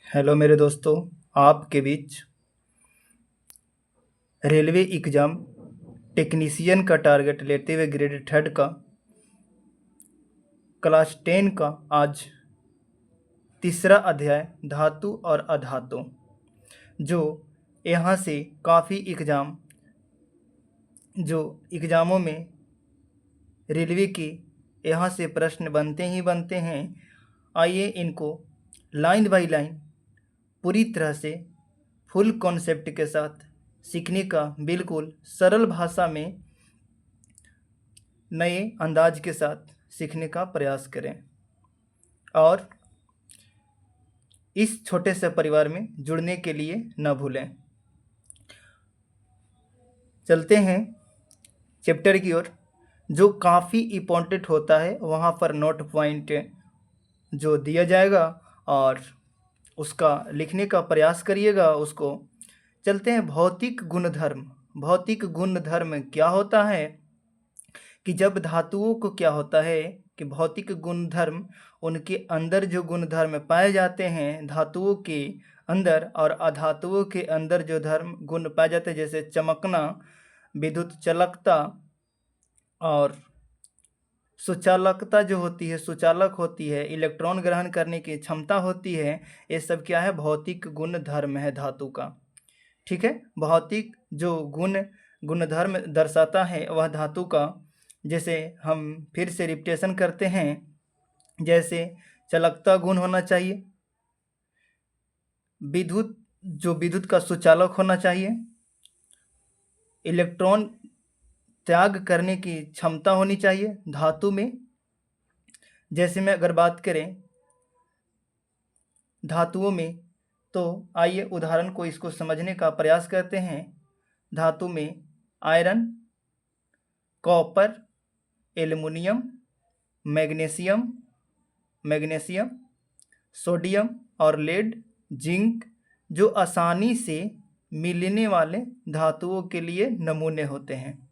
Hello मेरे दोस्तों, आपके बीच रेलवे एग्ज़ाम टेक्नीशियन का टारगेट लेते हुए ग्रेड थर्ड का क्लास 10 का आज तीसरा अध्याय धातु और अधातु, जो यहाँ से काफ़ी एग्ज़ामों में रेलवे के यहाँ से प्रश्न बनते ही बनते हैं। आइए इनको लाइन बाय लाइन पूरी तरह से फुल कॉन्सेप्ट के साथ सीखने का बिल्कुल सरल भाषा में नए अंदाज के साथ सीखने का प्रयास करें और इस छोटे से परिवार में जुड़ने के लिए न भूलें। चलते हैं चैप्टर की ओर, जो काफ़ी इम्पोर्टेंट होता है। वहाँ पर नोट पॉइंट जो दिया जाएगा और उसका लिखने का प्रयास करिएगा उसको। चलते हैं भौतिक गुणधर्म। भौतिक गुणधर्म क्या होता है कि जब धातुओं को क्या होता है कि भौतिक गुणधर्म, उनके अंदर जो गुणधर्म पाए जाते हैं धातुओं के अंदर और अधातुओं के अंदर जो धर्म गुण पाए जाते हैं, जैसे चमकना, विद्युत चलकता और सुचालकता जो होती है, सुचालक होती है, इलेक्ट्रॉन ग्रहण करने की क्षमता होती है, ये सब क्या है? भौतिक गुण धर्म है धातु का। ठीक है, भौतिक जो गुणधर्म दर्शाता है वह धातु का। जैसे हम फिर से रिपीटेशन करते हैं, जैसे चलकता गुण होना चाहिए, विद्युत का सुचालक होना चाहिए, इलेक्ट्रॉन त्याग करने की क्षमता होनी चाहिए धातु में। जैसे में अगर बात करें धातुओं में, तो आइए उदाहरण को इसको समझने का प्रयास करते हैं। धातु में iron, copper, aluminium, magnesium, sodium और लेड, जिंक, जो आसानी से मिलने वाले धातुओं के लिए नमूने होते हैं।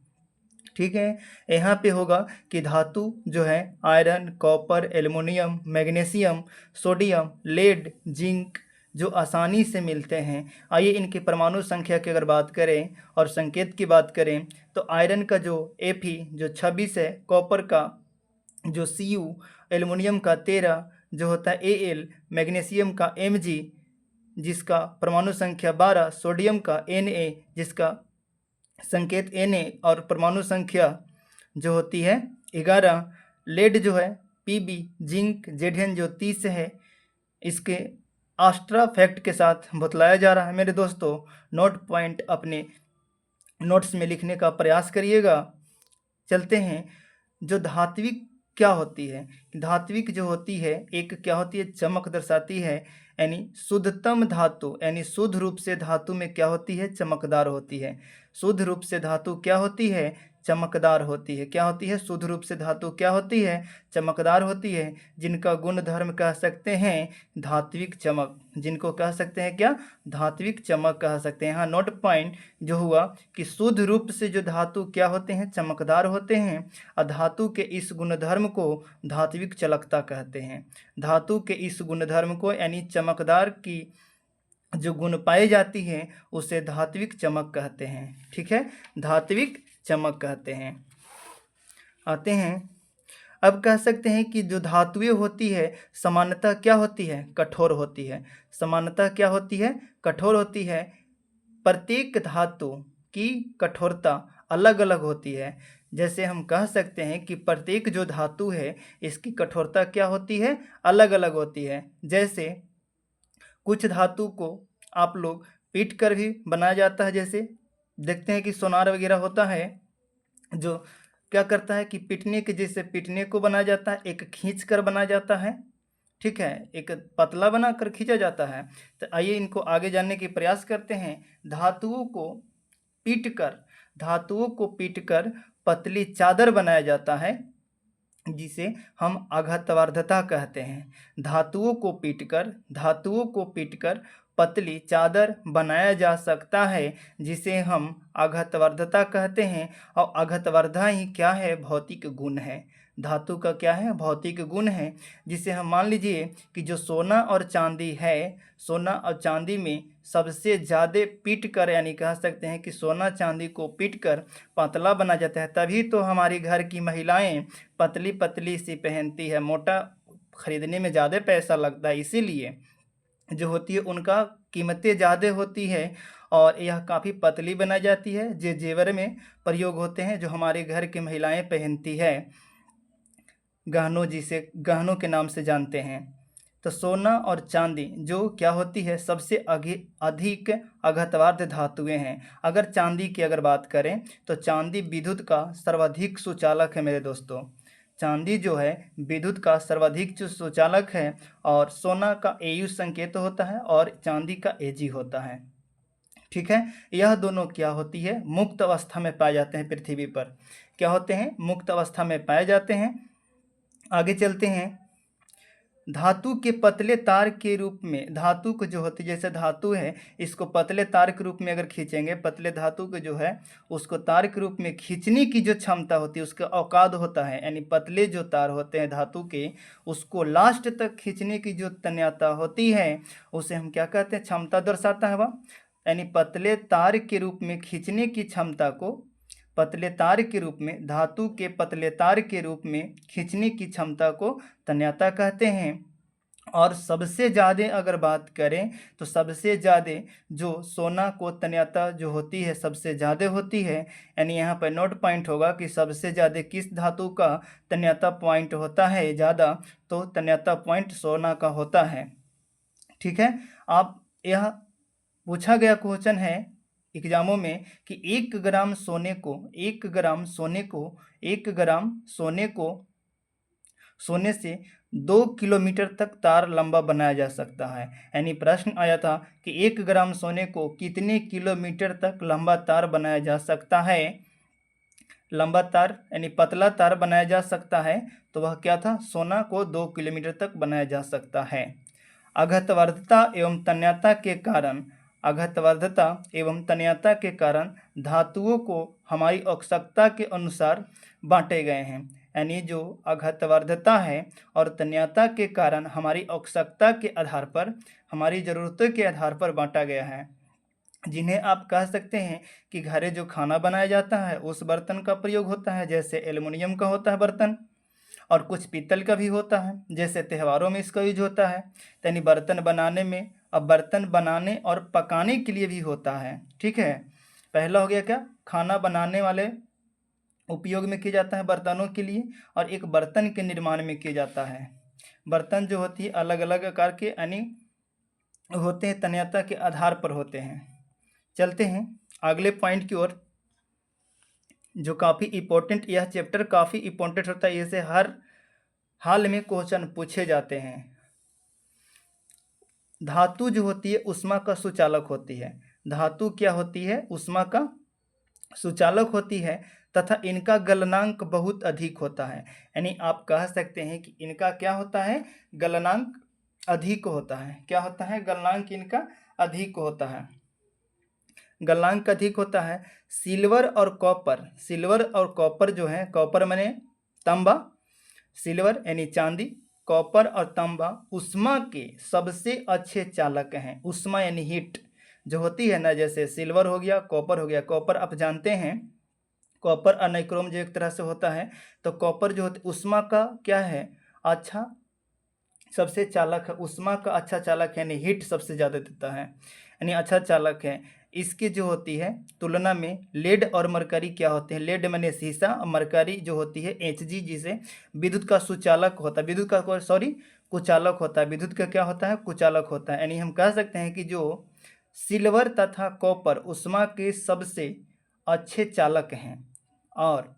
ठीक है, यहाँ पे होगा कि धातु जो है iron, copper, aluminium, magnesium, sodium, lead, zinc, जो आसानी से मिलते हैं। आइए इनकी परमाणु संख्या की अगर बात करें और संकेत की बात करें, तो आयरन का जो Fe जो 26 है, कॉपर का जो Cu, एल्युमिनियम का 13 जो होता है Al, मैग्नीशियम का Mg जिसका परमाणु संख्या 12, सोडियम का Na जिसका संकेत Na और परमाणु संख्या जो होती है 11, लेड जो है Pb, जिंक Zn जो 30 है, इसके आस्ट्रा फैक्ट के साथ बतलाया जा रहा है। मेरे दोस्तों, नोट पॉइंट अपने नोट्स में लिखने का प्रयास करिएगा। चलते हैं, जो धात्विक क्या होती है? धात्विक जो होती है, एक क्या होती है? चमक दर्शाती है, यानी शुद्धतम धातु, यानी शुद्ध रूप से धातु में क्या होती है? चमकदार होती है। शुद्ध रूप से धातु क्या होती है? चमकदार होती है। क्या होती है? शुद्ध रूप से धातु क्या होती है? चमकदार होती है, जिनका गुण धर्म कह सकते हैं धात्विक चमक। जिनको कह सकते हैं क्या? धात्विक चमक कह सकते हैं। यहाँ नोट पॉइंट जो हुआ कि शुद्ध रूप से जो धातु क्या होते हैं? चमकदार होते हैं। धातु के इस गुणधर्म को धात्विक चलकता कहते हैं। धातु के इस गुणधर्म को, यानी चमकदार की जो गुण पाई जाती है, उसे धात्विक चमक कहते हैं। ठीक है, धात्विक चमक कहते हैं। आते हैं, अब कह सकते हैं कि जो धातुएं होती है सामान्यतः क्या होती है? कठोर होती है। सामान्यतः क्या होती है? कठोर होती है। प्रत्येक धातु की कठोरता अलग अलग होती है। जैसे हम कह सकते हैं कि प्रत्येक जो धातु है इसकी कठोरता क्या होती है? अलग अलग होती है। जैसे कुछ धातु को आप लोग पीट कर भी बनाया जाता है। जैसे देखते हैं कि सोनार वगैरह होता है, जो क्या करता है कि पीटने के जैसे पीटने को बनाया जाता है, एक खींच कर बनाया जाता है। ठीक है, एक पतला बना कर खींचा जाता है। तो आइए इनको आगे जानने की प्रयास करते हैं। धातुओं को पीटकर पतली चादर बनाया जाता है, जिसे हम आघातवर्धता कहते हैं। धातुओं को पीटकर पतली चादर बनाया जा सकता है, जिसे हम आघातवर्धता कहते हैं। और आघातवर्धा ही क्या है? भौतिक गुण है। धातु का क्या है, भौतिक गुण है, जिसे हम मान लीजिए कि जो सोना और चांदी है, सोना और चांदी में सबसे ज़्यादा पीट कर, यानी कह सकते हैं कि सोना चांदी को पीट कर पतला बना जाता है, तभी तो हमारी घर की महिलाएं पतली पतली सी पहनती है। मोटा खरीदने में ज़्यादा पैसा लगता है, इसीलिए जो होती है उनका कीमतें ज़्यादा होती है और यह काफ़ी पतली बनाई जाती है। जो जेवर में प्रयोग होते हैं, जो हमारे घर की महिलाएं पहनती है, गहनों, जिसे गहनों के नाम से जानते हैं। तो सोना और चांदी जो क्या होती है, सबसे अधिक अघतवार्ध धातुएं हैं। अगर चांदी की अगर बात करें तो चांदी विद्युत का सर्वाधिक सुचालक है मेरे दोस्तों। चांदी जो है विद्युत का सर्वाधिक जो सुचालक है, और सोना का एयु संकेत होता है और चांदी का एजी होता है। ठीक है, यह दोनों क्या होती है, मुक्त अवस्था में पाए जाते हैं पृथ्वी पर। क्या होते हैं, मुक्त अवस्था में पाए जाते हैं। आगे चलते हैं। धातु के पतले तार के रूप में, धातु को जो होती है, जैसे धातु है इसको पतले तार के रूप में अगर खींचेंगे, पतले धातु को जो है उसको तार के रूप में खींचने की जो क्षमता होती है, उसका औकात होता है, यानी पतले जो तार होते हैं धातु के, उसको लास्ट तक खींचने की जो तन्यता होती है, उसे हम क्या कहते हैं, क्षमता दर्शाता है वह। यानी पतले तार के रूप में खींचने की क्षमता को, पतले तार के रूप में, धातु के पतले तार के रूप में खींचने की क्षमता को तन्यता कहते हैं। और सबसे ज़्यादा अगर बात करें तो सबसे ज़्यादा जो सोना को तन्यता जो होती है सबसे ज़्यादा होती है, यानी यहाँ पर नोट पॉइंट होगा कि सबसे ज़्यादा किस धातु का तन्यता पॉइंट होता है ज़्यादा, तो तन्यता पॉइंट सोना का होता है। ठीक है, आप यह पूछा गया क्वेश्चन है एग्जामों में कि 1 ग्राम सोने को, 1 ग्राम सोने को, 1 ग्राम सोने को, सोने से 2 किलोमीटर तक तार लंबा बनाया जा सकता है। यानी प्रश्न आया था कि 1 ग्राम सोने को कितने किलोमीटर तक लंबा तार बनाया जा सकता है। लंबा तार यानी पतला तार बनाया जा सकता है, तो वह क्या था, सोना को 2 किलोमीटर तक बनाया जा सकता है। अघतवर्धता एवं तन्यता के कारण, अघतवर्धता एवं तन्यता के कारण धातुओं को हमारी आवश्यकता के अनुसार बांटे गए हैं। यानी जो अघतवर्धता है और तन्यता के कारण हमारी आवश्यकता के आधार पर, हमारी ज़रूरतों के आधार पर बांटा गया है, जिन्हें आप कह सकते हैं कि घरे जो खाना बनाया जाता है उस बर्तन का प्रयोग होता है, जैसे एल्युमिनियम का होता है बर्तन, और कुछ पीतल का भी होता है, जैसे त्योहारों में इसका यूज होता है। यानी बर्तन बनाने में, अब बर्तन बनाने और पकाने के लिए भी होता है। ठीक है, पहला हो गया क्या, खाना बनाने वाले उपयोग में किया जाता है बर्तनों के लिए, और एक बर्तन के निर्माण में किया जाता है। बर्तन जो होती है अलग अलग आकार के यानी होते हैं, तन्यता के आधार पर होते हैं। चलते हैं अगले पॉइंट की ओर, जो काफ़ी इम्पोर्टेंट, यह चैप्टर काफ़ी इम्पोर्टेंट होता है, इसे हर हाल में क्वेश्चन पूछे जाते हैं। धातु जो होती है ऊष्मा का सुचालक होती है। धातु क्या होती है, ऊष्मा का सुचालक होती है, तथा इनका गलनांक बहुत अधिक होता है। यानी आप कह सकते हैं कि इनका क्या होता है, गलनांक अधिक होता है। क्या होता है, गलनांक इनका अधिक होता है, गलनांक अधिक होता है। सिल्वर और कॉपर, सिल्वर और कॉपर जो है, कॉपर माने तांबा, सिल्वर यानी चांदी, कॉपर और तांबा ऊष्मा के सबसे अच्छे चालक हैं। ऊष्मा यानी हीट जो होती है ना, जैसे सिल्वर हो गया, कॉपर हो गया। कॉपर आप जानते हैं, कॉपर अनाइक्रोम जो एक तरह से होता है, तो कॉपर जो होता है ऊष्मा का क्या है, अच्छा सबसे चालक है, ऊष्मा का अच्छा चालक है, यानी हीट सबसे ज़्यादा देता है, यानी अच्छा चालक है। इसकी जो होती है तुलना में लेड और मरकरी क्या होते हैं, लेड माने शीशा, और मरकरी जो होती है Hg, जिसे विद्युत का सुचालक होता है, विद्युत का सॉरी कुचालक होता है, विद्युत का क्या होता है, कुचालक होता है। यानी हम कह सकते हैं कि जो सिल्वर तथा कॉपर ऊष्मा के सबसे अच्छे चालक हैं, और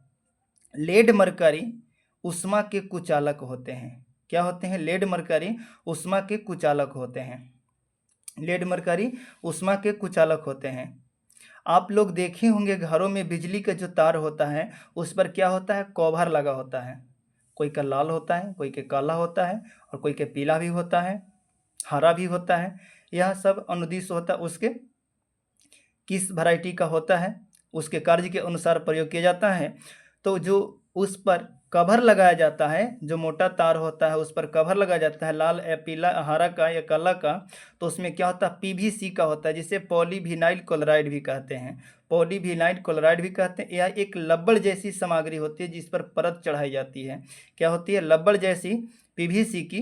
लेड मरकरी ऊष्मा के कुचालक होते हैं। क्या होते हैं, लेड मरकरी ऊष्मा के कुचालक होते हैं। लेड मरकरी ऊष्मा के कुचालक होते हैं। आप लोग देखे होंगे घरों में बिजली का जो तार होता है उस पर क्या होता है, कवर लगा होता है। कोई का लाल होता है, कोई के काला होता है, और कोई के पीला भी होता है, हरा भी होता है। यह सब अनुदिश होता है, उसके किस वैरायटी का होता है उसके कार्य के अनुसार प्रयोग किया जाता है। तो जो उस पर कवर लगाया जाता है, जो मोटा तार होता है उस पर कवर लगाया जाता है लाल या पीला हरा का या काला का, तो उसमें क्या होता है पीवीसी का होता है, जिसे पॉलीविनाइल क्लोराइड भी कहते हैं। पॉलीविनाइल क्लोराइड भी कहते हैं। यह एक लब्बड़ जैसी सामग्री होती है जिस पर परत चढ़ाई जाती है। क्या होती है? लब्बड़ जैसी, पीवीसी की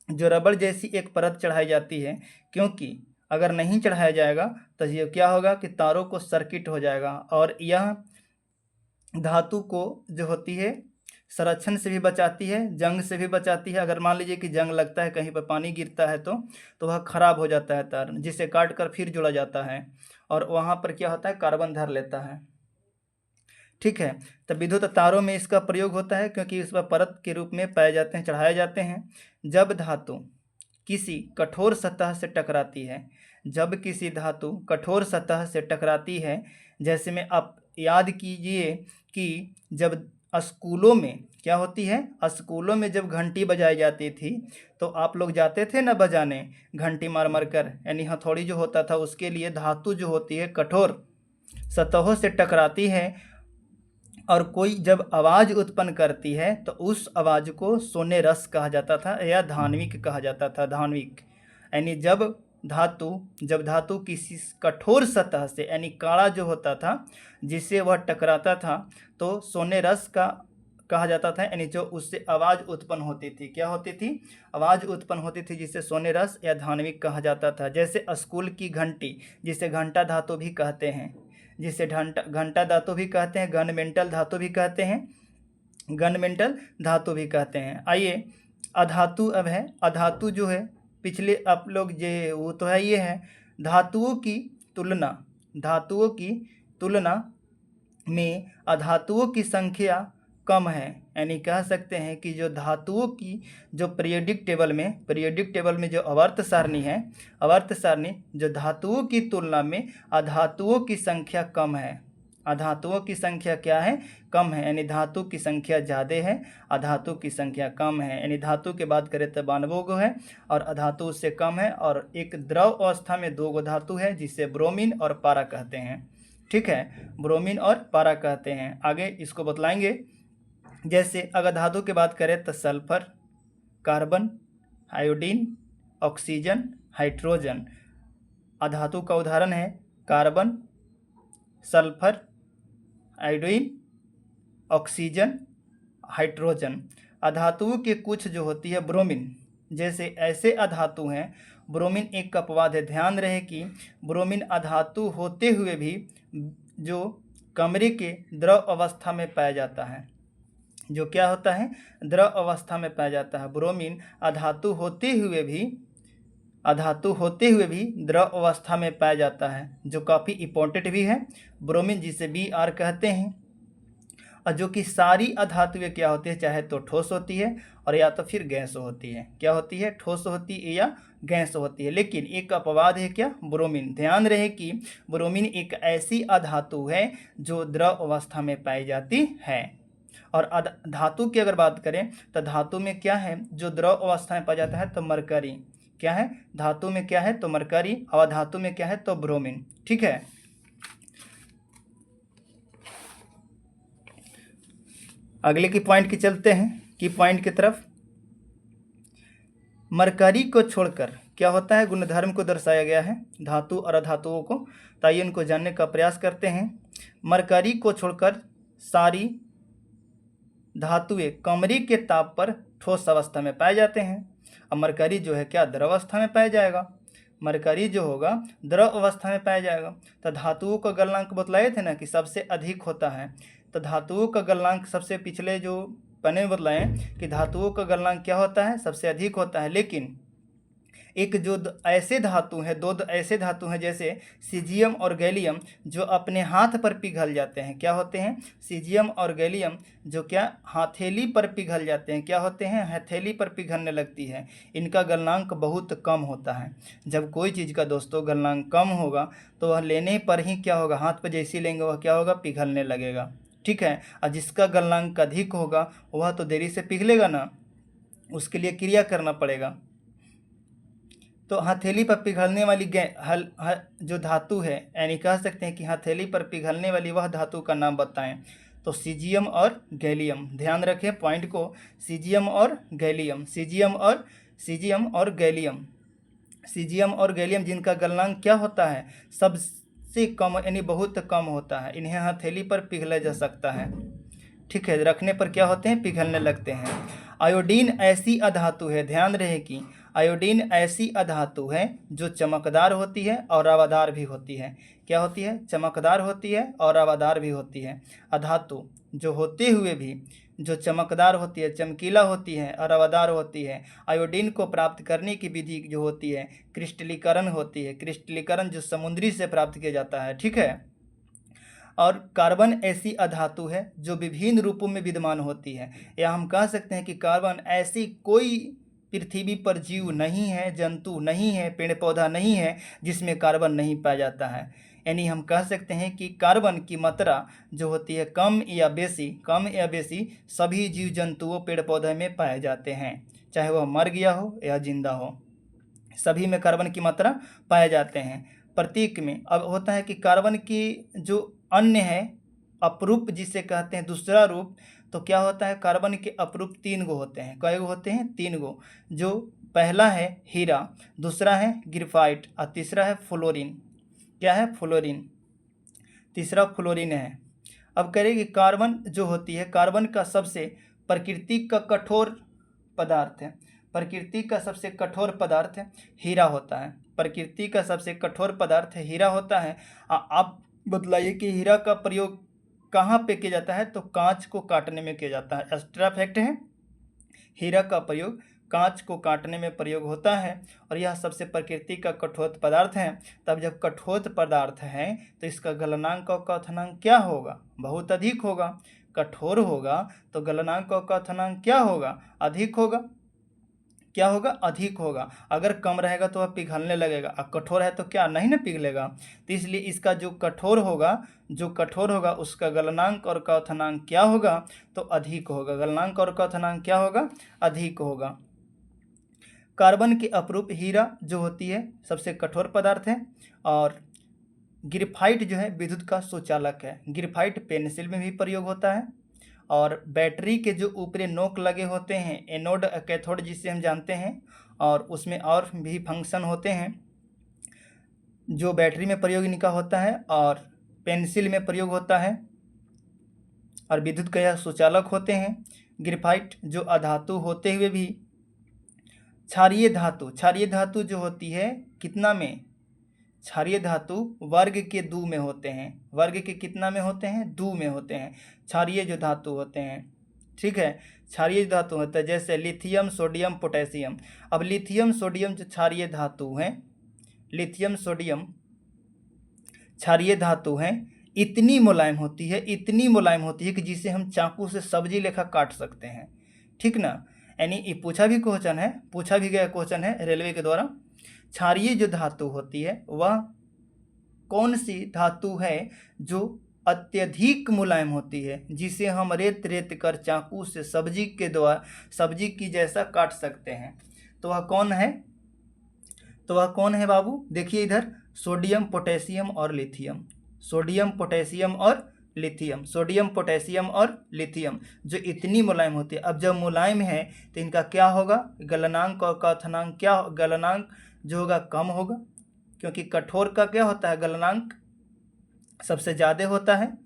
जो रबड़ जैसी एक परत चढ़ाई जाती है, क्योंकि अगर नहीं चढ़ाया जाएगा तो ये क्या होगा कि तारों को सर्किट हो जाएगा, और यह धातु को जो होती है संरक्षण से भी बचाती है, जंग से भी बचाती है। अगर मान लीजिए कि जंग लगता है, कहीं पर पानी गिरता है तो वह खराब हो जाता है तार, जिसे काट कर फिर जोड़ा जाता है, और वहाँ पर क्या होता है कार्बन धर लेता है। ठीक है, तो विद्युत तारों में इसका प्रयोग होता है क्योंकि इस पर परत के रूप में पाए जाते हैं, चढ़ाए जाते हैं। जब धातु किसी कठोर सतह से टकराती है, जब किसी धातु कठोर सतह से टकराती है, जैसे में आप याद कीजिए कि जब स्कूलों में क्या होती है, स्कूलों में जब घंटी बजाई जाती थी तो आप लोग जाते थे ना बजाने, घंटी मार मार कर, यानी हथौड़ी जो होता था उसके लिए धातु जो होती है कठोर सतहों से टकराती है, और कोई जब आवाज़ उत्पन्न करती है तो उस आवाज़ को सोने रस कहा जाता था या धान्विक कहा जाता था। धान्विक यानी जब धातु किसी कठोर सतह से, यानी काड़ा जो होता था जिससे वह टकराता था, तो सोने रस का कहा जाता था, यानी जो उससे आवाज़ उत्पन्न होती थी। क्या होती थी? आवाज़ उत्पन्न होती थी, जिसे सोने रस या धान्विक कहा जाता था। जैसे स्कूल की घंटी, जिसे घंटा धातु भी कहते हैं, जिसे घंटा धातु भी कहते हैं, गनमेंटल धातु भी कहते हैं, गनमेंटल धातु भी कहते हैं। आइए अधातु अब है। अधातु जो है पिछले आप लोग जे वो तो है, ये है धातुओं की तुलना में अधातुओं की संख्या कम है। यानी कह सकते हैं कि जो धातुओं की जो पीरियोडिक टेबल में जो आवर्त सारणी है, आवर्त सारणी जो धातुओं की तुलना में अधातुओं की संख्या कम है। अधातुओं की संख्या क्या है? कम है। यानी धातु की संख्या ज़्यादा है, अधातु की संख्या कम है। यानी धातु की बात करें तो 92 गो है और अधातु उससे कम है। और एक द्रव अवस्था में 2 गो धातु है जिसे ब्रोमीन और पारा कहते हैं। ठीक है, ब्रोमीन और पारा कहते हैं। आगे इसको बतलाएंगे। जैसे अगर धातु की बात करें तो sulphur, carbon, iodine, oxygen, hydrogen अधातु का उदाहरण है। Carbon, sulphur, iodine, oxygen, hydrogen. अधातुओं के कुछ जो होती है ब्रोमीन, जैसे ऐसे अधातु हैं। ब्रोमीन एक अपवाद है। ध्यान रहे कि ब्रोमीन अधातु होते हुए भी जो कमरे के द्रव अवस्था में पाया जाता है, जो क्या होता है? द्रव अवस्था में पाया जाता है। ब्रोमीन अधातु होते हुए भी द्रव अवस्था में पाया जाता है, जो काफ़ी इंपॉर्टेंट भी है। ब्रोमीन जिसे Br कहते हैं, और जो कि सारी अधातुएं क्या होती है, चाहे तो ठोस होती है और या तो फिर गैस होती है। क्या होती है? ठोस होती है या गैस होती है। लेकिन एक अपवाद है, क्या? ब्रोमीन। ध्यान रहे कि ब्रोमीन एक ऐसी अधातु है जो द्रव अवस्था में पाई जाती है। और धातु की अगर बात करें तो धातु में क्या है जो द्रव अवस्था में पाया जाता है? तो मरकरी। क्या है? धातु में क्या है? तो मरकरी। और धातु में क्या है? तो ब्रोमीन। ठीक है, अगले की पॉइंट की चलते हैं, की पॉइंट की तरफ। मरकरी को छोड़कर क्या होता है? गुणधर्म को दर्शाया गया है धातु और अधातुओं को। तो आइए उनको जानने का प्रयास करते हैं। मरकरी को छोड़कर सारी धातुएं कमरे के ताप पर ठोस अवस्था में पाए जाते हैं। अब मरकरी जो है क्या? द्रव अवस्था में पाया जाएगा। मरकरी जो होगा द्रव अवस्था में पाया जाएगा। तो धातुओं का गलनांक बतलाए थे ना कि सबसे अधिक होता है। तो धातुओं का गलनांक सबसे पिछले जो पन्ने में बतलाए कि धातुओं का गलनांक क्या होता है? सबसे अधिक होता है। लेकिन एक जो ऐसे धातु हैं, दो ऐसे धातु हैं जैसे सीजियम और गैलियम, जो अपने हाथ पर पिघल जाते हैं। क्या होते हैं? सीजियम और गैलियम जो क्या हथेली पर पिघल जाते हैं। क्या होते हैं? हथेली पर पिघलने लगती है। इनका गलनांक बहुत कम होता है। जब कोई चीज़ का दोस्तों गलनांक कम होगा तो वह लेने पर ही क्या होगा? हाथ पर जैसे लेंगे वह क्या होगा? पिघलने लगेगा। ठीक है, और जिसका गलनांक अधिक होगा वह तो देरी से पिघलेगा ना, उसके लिए क्रिया करना पड़ेगा। तो हथेली पर पिघलने वाली जो धातु है, यानी कह सकते हैं कि हथेली पर पिघलने वाली वह धातु का नाम बताएं। तो सीजियम और गैलियम, ध्यान रखें पॉइंट को, सीजियम और गैलियम, सीजियम और गैलियम, सीजियम और गैलियम जिनका गलनांक क्या होता है, सबसे कम यानी बहुत कम होता है। इन्हें हथेली पर पिघला जा सकता है, ठीक है, रखने पर क्या होते हैं, पिघलने लगते हैं। आयोडीन ऐसी अधातु है, ध्यान रहे कि आयोडीन ऐसी अधातु है जो चमकदार होती है और रवादार भी होती है। क्या होती है, चमकदार होती है और रवादार भी होती है। अधातु जो होते हुए भी जो चमकदार होती है, चमकीला होती है और रवादार होती है। आयोडीन को प्राप्त करने की विधि जो होती है क्रिस्टलीकरण होती है, क्रिस्टलीकरण जो समुद्री से प्राप्त किया जाता है, ठीक है। और कार्बन ऐसी अधातु है जो विभिन्न रूपों में विद्यमान होती है, या हम कह सकते हैं कि कार्बन ऐसी कोई पृथ्वी पर जीव नहीं है, जंतु नहीं है, पेड़ पौधा नहीं है जिसमें कार्बन नहीं पाया जाता है। यानी हम कह सकते हैं कि कार्बन की मात्रा जो होती है कम या बेसी सभी जीव जंतुओं पेड़ पौधे में पाए जाते हैं, चाहे वह मर गया हो या जिंदा हो, सभी में कार्बन की मात्रा पाए जाते हैं। प्रतीक में अब होता है कि कार्बन की जो अन्य है अपरूप जिसे कहते हैं दूसरा रूप, तो क्या होता है, कार्बन के अपरूप 3 गो होते हैं। कई गो होते हैं, 3 गो। जो पहला है हीरा, दूसरा है ग्रेफाइट और तीसरा है फ्लोरीन। क्या है, फ्लोरीन, तीसरा फ्लोरीन है। अब करेंगे कार्बन जो होती है, कार्बन का सबसे प्रकृति का कठोर पदार्थ है, प्रकृति का सबसे कठोर पदार्थ हीरा होता है, प्रकृति का सबसे कठोर पदार्थ हीरा होता है। आप बतलाइए कि हीरा का प्रयोग कहाँ पे किया जाता है, तो कांच को काटने में किया जाता है। एक्स्ट्रा फैक्ट है, हीरा का प्रयोग कांच को काटने में प्रयोग होता है और यह सबसे प्रकृति का कठोर पदार्थ है। तब जब कठोर पदार्थ है तो इसका गलनांक और क्वथनांक क्या होगा, बहुत अधिक होगा। कठोर होगा तो गलनांक और क्वथनांक क्या होगा, अधिक होगा। क्या होगा, अधिक होगा। अगर कम रहेगा तो वह पिघलने लगेगा, और कठोर है तो क्या नहीं ना पिघलेगा। तो इसलिए इसका जो कठोर होगा उसका गलनांक और क्वथनांक क्या होगा, तो अधिक होगा। गलनांक और क्वथनांक क्या होगा, अधिक होगा। कार्बन के अपरूप हीरा जो होती है सबसे कठोर पदार्थ है, और ग्रेफाइट जो है विद्युत का सुचालक है। ग्रेफाइट पेंसिल में भी प्रयोग होता है, और बैटरी के जो ऊपरी नोक लगे होते हैं एनोड कैथोड जिसे हम जानते हैं, और उसमें और भी फंक्शन होते हैं जो बैटरी में प्रयोग इनका होता है और पेंसिल में प्रयोग होता है, और विद्युत का यह सुचालक होते हैं। ग्रेफाइट जो अधातु होते हुए भी क्षारीय धातु जो होती है कितना में, क्षारीय धातु वर्ग के 2 में होते हैं। वर्ग के कितना में होते हैं, 2 में होते हैं क्षारीय जो धातु होते हैं, ठीक है। क्षारीय धातु होता है जैसे लिथियम, सोडियम, पोटेशियम। अब लिथियम सोडियम जो क्षारीय धातु हैं, लिथियम सोडियम क्षारीय धातु हैं, इतनी मुलायम होती है कि जिसे हम चाकू से सब्जी लेखा काट सकते हैं, ठीक ना। यानी ये पूछा भी गया क्वेश्चन है रेलवे के द्वारा। क्षारीय जो धातु होती है वह कौन सी धातु है जो अत्यधिक मुलायम होती है, जिसे हम रेत कर चाकू से सब्जी की जैसा काट सकते हैं। तो वह कौन है बाबू, देखिए इधर, सोडियम पोटेशियम और लिथियम, सोडियम पोटेशियम और लिथियम जो इतनी मुलायम होती है। अब जब मुलायम है तो इनका क्या होगा, गलनांक और क्वथनांक क्या, गलनांक जो होगा कम होगा, क्योंकि कठोर का क्या होता है, गलनांक सबसे ज़्यादा होता है,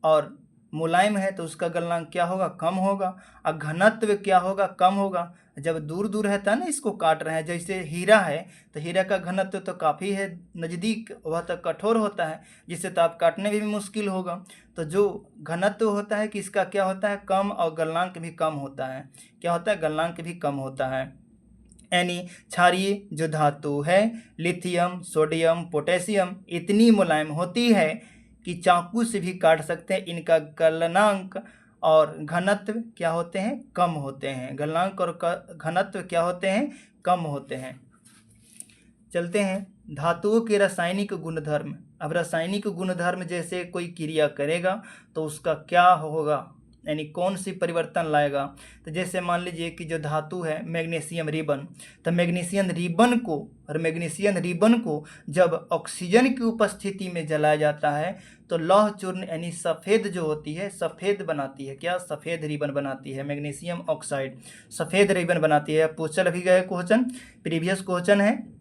और मुलायम है तो उसका गलनांक क्या होगा, कम होगा। और घनत्व क्या होगा, कम होगा। जब दूर दूर रहता है ना, इसको काट रहे हैं, जैसे हीरा है तो हीरा का घनत्व तो काफ़ी है नज़दीक, वह तो कठोर होता है जिससे तो आप काटने में भी मुश्किल होगा। तो जो घनत्व होता है कि इसका क्या होता है, कम, और गलनांक भी कम होता है। क्या होता है, गलनांक भी कम होता है। यानी क्षारीय जो धातु है लिथियम, सोडियम, पोटेशियम इतनी मुलायम होती है कि चाकू से भी काट सकते हैं। इनका गलनांक और घनत्व क्या होते हैं, कम होते हैं। गलनांक और घनत्व क्या होते हैं, कम होते हैं। चलते हैं धातुओं के रासायनिक गुणधर्म। अब रासायनिक गुणधर्म जैसे कोई क्रिया करेगा तो उसका क्या होगा, यानी कौन सी परिवर्तन लाएगा। तो जैसे मान लीजिए कि जो धातु है मैग्नीशियम रिबन, तो मैग्नीशियम रिबन को जब ऑक्सीजन की उपस्थिति में जलाया जाता है तो लौह चूर्ण यानी सफ़ेद जो होती है सफ़ेद बनाती है। क्या? सफ़ेद रिबन बनाती है। मैग्नीशियम ऑक्साइड सफ़ेद रिबन बनाती है। पूछल भी गए क्वेश्चन, प्रीवियस क्वेश्चन है।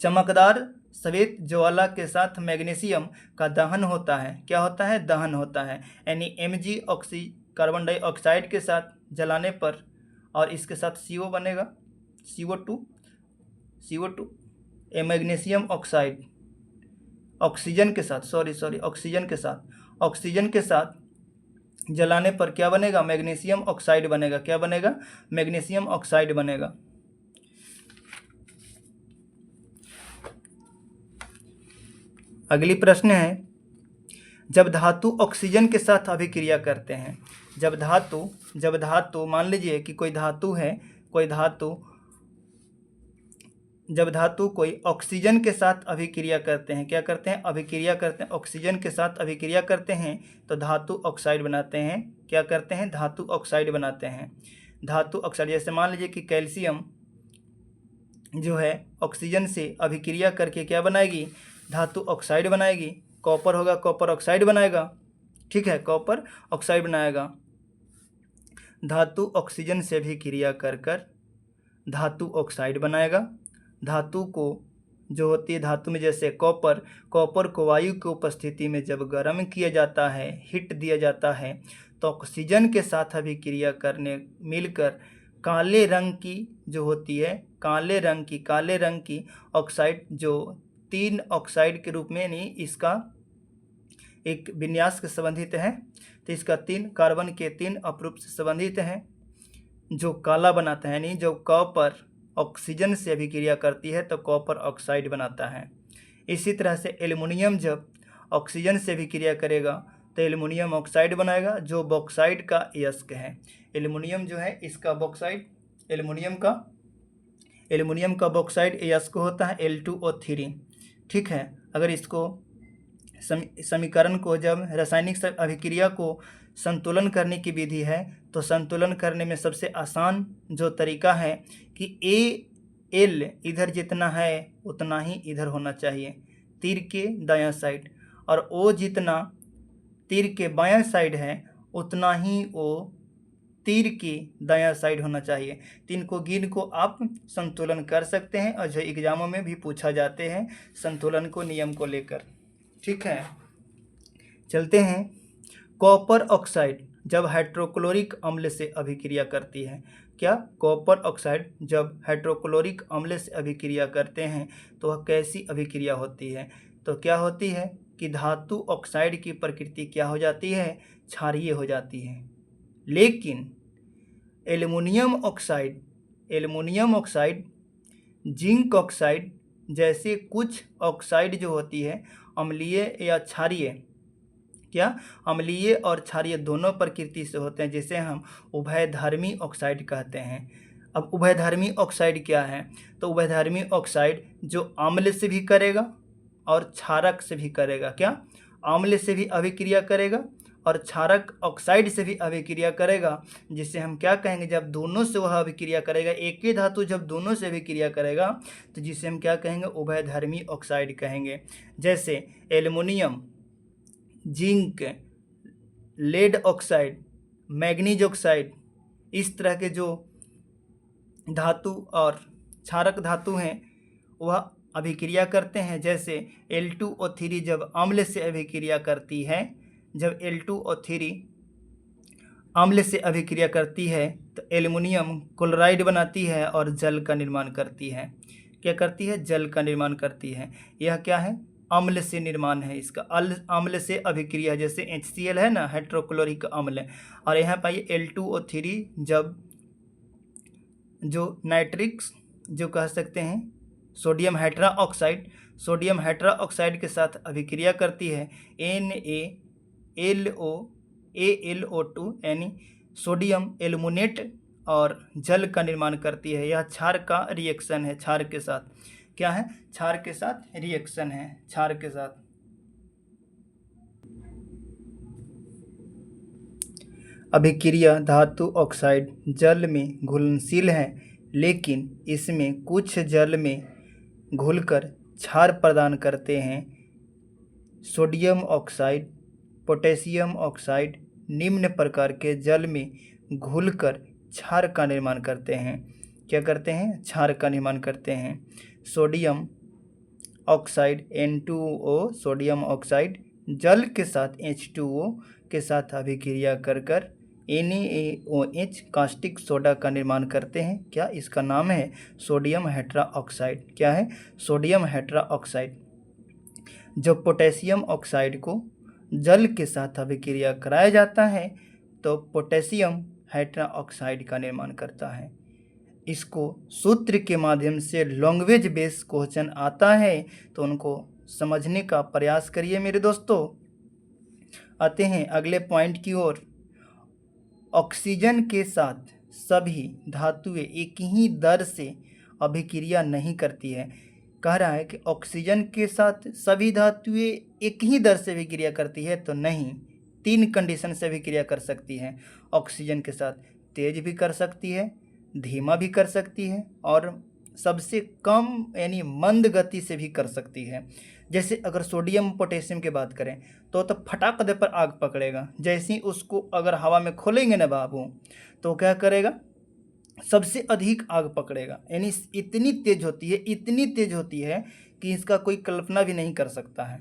चमकदार श्वेत ज्वाला के साथ मैग्नीशियम का दहन होता है। क्या होता है? दहन होता है। यानी Mg कार्बन डाइऑक्साइड के साथ जलाने पर और इसके साथ CO बनेगा, CO2 मैग्नीशियम ऑक्साइड ऑक्सीजन के साथ ऑक्सीजन के साथ जलाने पर क्या बनेगा? मैग्नीशियम ऑक्साइड बनेगा। क्या बनेगा? मैग्नीशियम ऑक्साइड बनेगा। अगली प्रश्न है, जब धातु ऑक्सीजन के साथ अभिक्रिया करते हैं, जब धातु मान लीजिए कि कोई धातु है, जब धातु कोई ऑक्सीजन के साथ अभिक्रिया करते हैं, क्या करते हैं? अभिक्रिया करते हैं, ऑक्सीजन के साथ अभिक्रिया करते हैं तो धातु ऑक्साइड बनाते हैं। क्या करते हैं? धातु ऑक्साइड बनाते हैं। धातु ऑक्साइड, जैसे मान लीजिए कि कैल्शियम जो है ऑक्सीजन से अभिक्रिया करके क्या बनाएगी? धातु ऑक्साइड बनाएगी। कॉपर होगा, कॉपर ऑक्साइड बनाएगा। ठीक है, कॉपर ऑक्साइड बनाएगा। धातु ऑक्सीजन से भी क्रिया कर धातु ऑक्साइड बनाएगा। धातु को जो होती है, धातु में जैसे कॉपर को वायु की उपस्थिति में जब गर्म किया जाता है, हीट दिया जाता है, तो ऑक्सीजन के साथ अभिक्रिया करने मिलकर काले रंग की जो होती है, काले रंग की ऑक्साइड जो 3 ऑक्साइड के रूप में, यानी इसका एक विन्यास के संबंधित है, तो इसका 3 कार्बन के 3 अपरूप से संबंधित है, जो काला बनाता है। यानी जो कॉपर ऑक्सीजन से अभिक्रिया करती है तो कॉपर ऑक्साइड बनाता है। इसी तरह से एल्युमिनियम जब ऑक्सीजन से अभिक्रिया करेगा तो एल्युमिनियम ऑक्साइड बनाएगा, जो बॉक्साइड का अयस्क है। एल्युमिनियम जो है इसका बॉक्साइड, एल्युमिनियम का बॉक्साइड अयस्क होता है Al2O3। ठीक है, अगर इसको समीकरण को जब रासायनिक अभिक्रिया को संतुलन करने की विधि है तो संतुलन करने में सबसे आसान जो तरीका है कि Al इधर जितना है उतना ही इधर होना चाहिए, तीर के दायां साइड, और O जितना तीर के बायां साइड है उतना ही O तीर की दायां साइड होना चाहिए। तो इनको गिन को आप संतुलन कर सकते हैं और जो एग्जामों में भी पूछा जाते हैं संतुलन को, नियम को लेकर। ठीक है, चलते हैं। कॉपर ऑक्साइड जब हाइड्रोक्लोरिक अम्ल से अभिक्रिया करती है, क्या? कॉपर ऑक्साइड जब हाइड्रोक्लोरिक अम्ल से अभिक्रिया करते हैं तो वह कैसी अभिक्रिया होती है? तो क्या होती है कि धातु ऑक्साइड की प्रकृति क्या हो जाती है? क्षारीय हो जाती है। लेकिन एल्युमिनियम ऑक्साइड, जिंक ऑक्साइड जैसे कुछ ऑक्साइड जो होती है अम्लीय या क्षारीय, क्या? अम्लीय और क्षारीय दोनों प्रकृति से होते हैं, जिसे हम उभयधर्मी ऑक्साइड कहते हैं। अब उभयधर्मी ऑक्साइड क्या है? तो उभयधर्मी ऑक्साइड जो अम्ल से भी करेगा और क्षारक से भी करेगा। क्या? अम्ल से भी अभिक्रिया करेगा और क्षारक ऑक्साइड से भी अभिक्रिया करेगा, जिसे हम क्या कहेंगे? जब दोनों से वह अभिक्रिया करेगा, एक ही धातु जब दोनों से अभिक्रिया करेगा तो जिसे हम क्या कहेंगे? उभयधर्मी ऑक्साइड कहेंगे। जैसे aluminium, zinc, lead oxide, manganese oxide, इस तरह के जो धातु और क्षारक धातु हैं वह अभिक्रिया करते हैं। जैसे Al2O3 जब अम्ल से अभिक्रिया करती है, जब Al2O3 अम्ल से अभिक्रिया करती है तो एल्युमिनियम क्लोराइड बनाती है और जल का निर्माण करती है। क्या करती है? जल का निर्माण करती है। यह क्या है? अम्ल से निर्माण है इसका, अम्ल से अभिक्रिया। जैसे HCl है ना, हाइड्रोक्लोरिक अम्ल, और यहाँ पाइए Al2O3 जब जो नाइट्रिक्स जो कह सकते हैं सोडियम हाइड्रोक्साइड के साथ अभिक्रिया करती है, NaAlO2 यानी सोडियम एल्युमिनेट और जल का निर्माण करती है। यह क्षार का रिएक्शन है, क्षार के साथ। क्या है? क्षार के साथ रिएक्शन है, क्षार के साथ। अभिक्रिया धातु ऑक्साइड जल में घुलनशील है, लेकिन इसमें कुछ जल में घुलकर क्षार प्रदान करते हैं। सोडियम ऑक्साइड, पोटेशियम ऑक्साइड निम्न प्रकार के जल में घुलकर क्षार का निर्माण करते हैं। क्या करते हैं? क्षार का निर्माण करते हैं। Sodium oxide N2O, sodium oxide जल के साथ H2O के साथ अभिक्रिया कर NaOH कास्टिक सोडा का निर्माण करते हैं। क्या? इसका नाम है सोडियम हेट्राऑक्साइड। क्या है? सोडियम हेट्राऑक्साइड। जब पोटेशियम ऑक्साइड को जल के साथ अभिक्रिया कराया जाता है तो पोटेशियम हाइड्रोक्साइड का निर्माण करता है। इसको सूत्र के माध्यम से लैंग्वेज बेस क्वेश्चन आता है तो उनको समझने का प्रयास करिए मेरे दोस्तों। आते हैं अगले पॉइंट की ओर। ऑक्सीजन के साथ सभी धातुएं एक ही दर से अभिक्रिया नहीं करती है। कह रहा है कि ऑक्सीजन के साथ सभी धातुएं एक ही दर से अभिक्रिया करती है, तो नहीं, 3 कंडीशन से अभिक्रिया कर सकती है। ऑक्सीजन के साथ तेज भी कर सकती है, धीमा भी कर सकती है और सबसे कम यानी मंद गति से भी कर सकती है। जैसे अगर सोडियम पोटेशियम की बात करें तो फटाक दे पर आग पकड़ेगा। जैसे ही उसको अगर हवा में खोलेंगे ना बाबू, तो क्या करेगा? सबसे अधिक आग पकड़ेगा। यानी इतनी तेज होती है, इतनी तेज होती है कि इसका कोई कल्पना भी नहीं कर सकता है।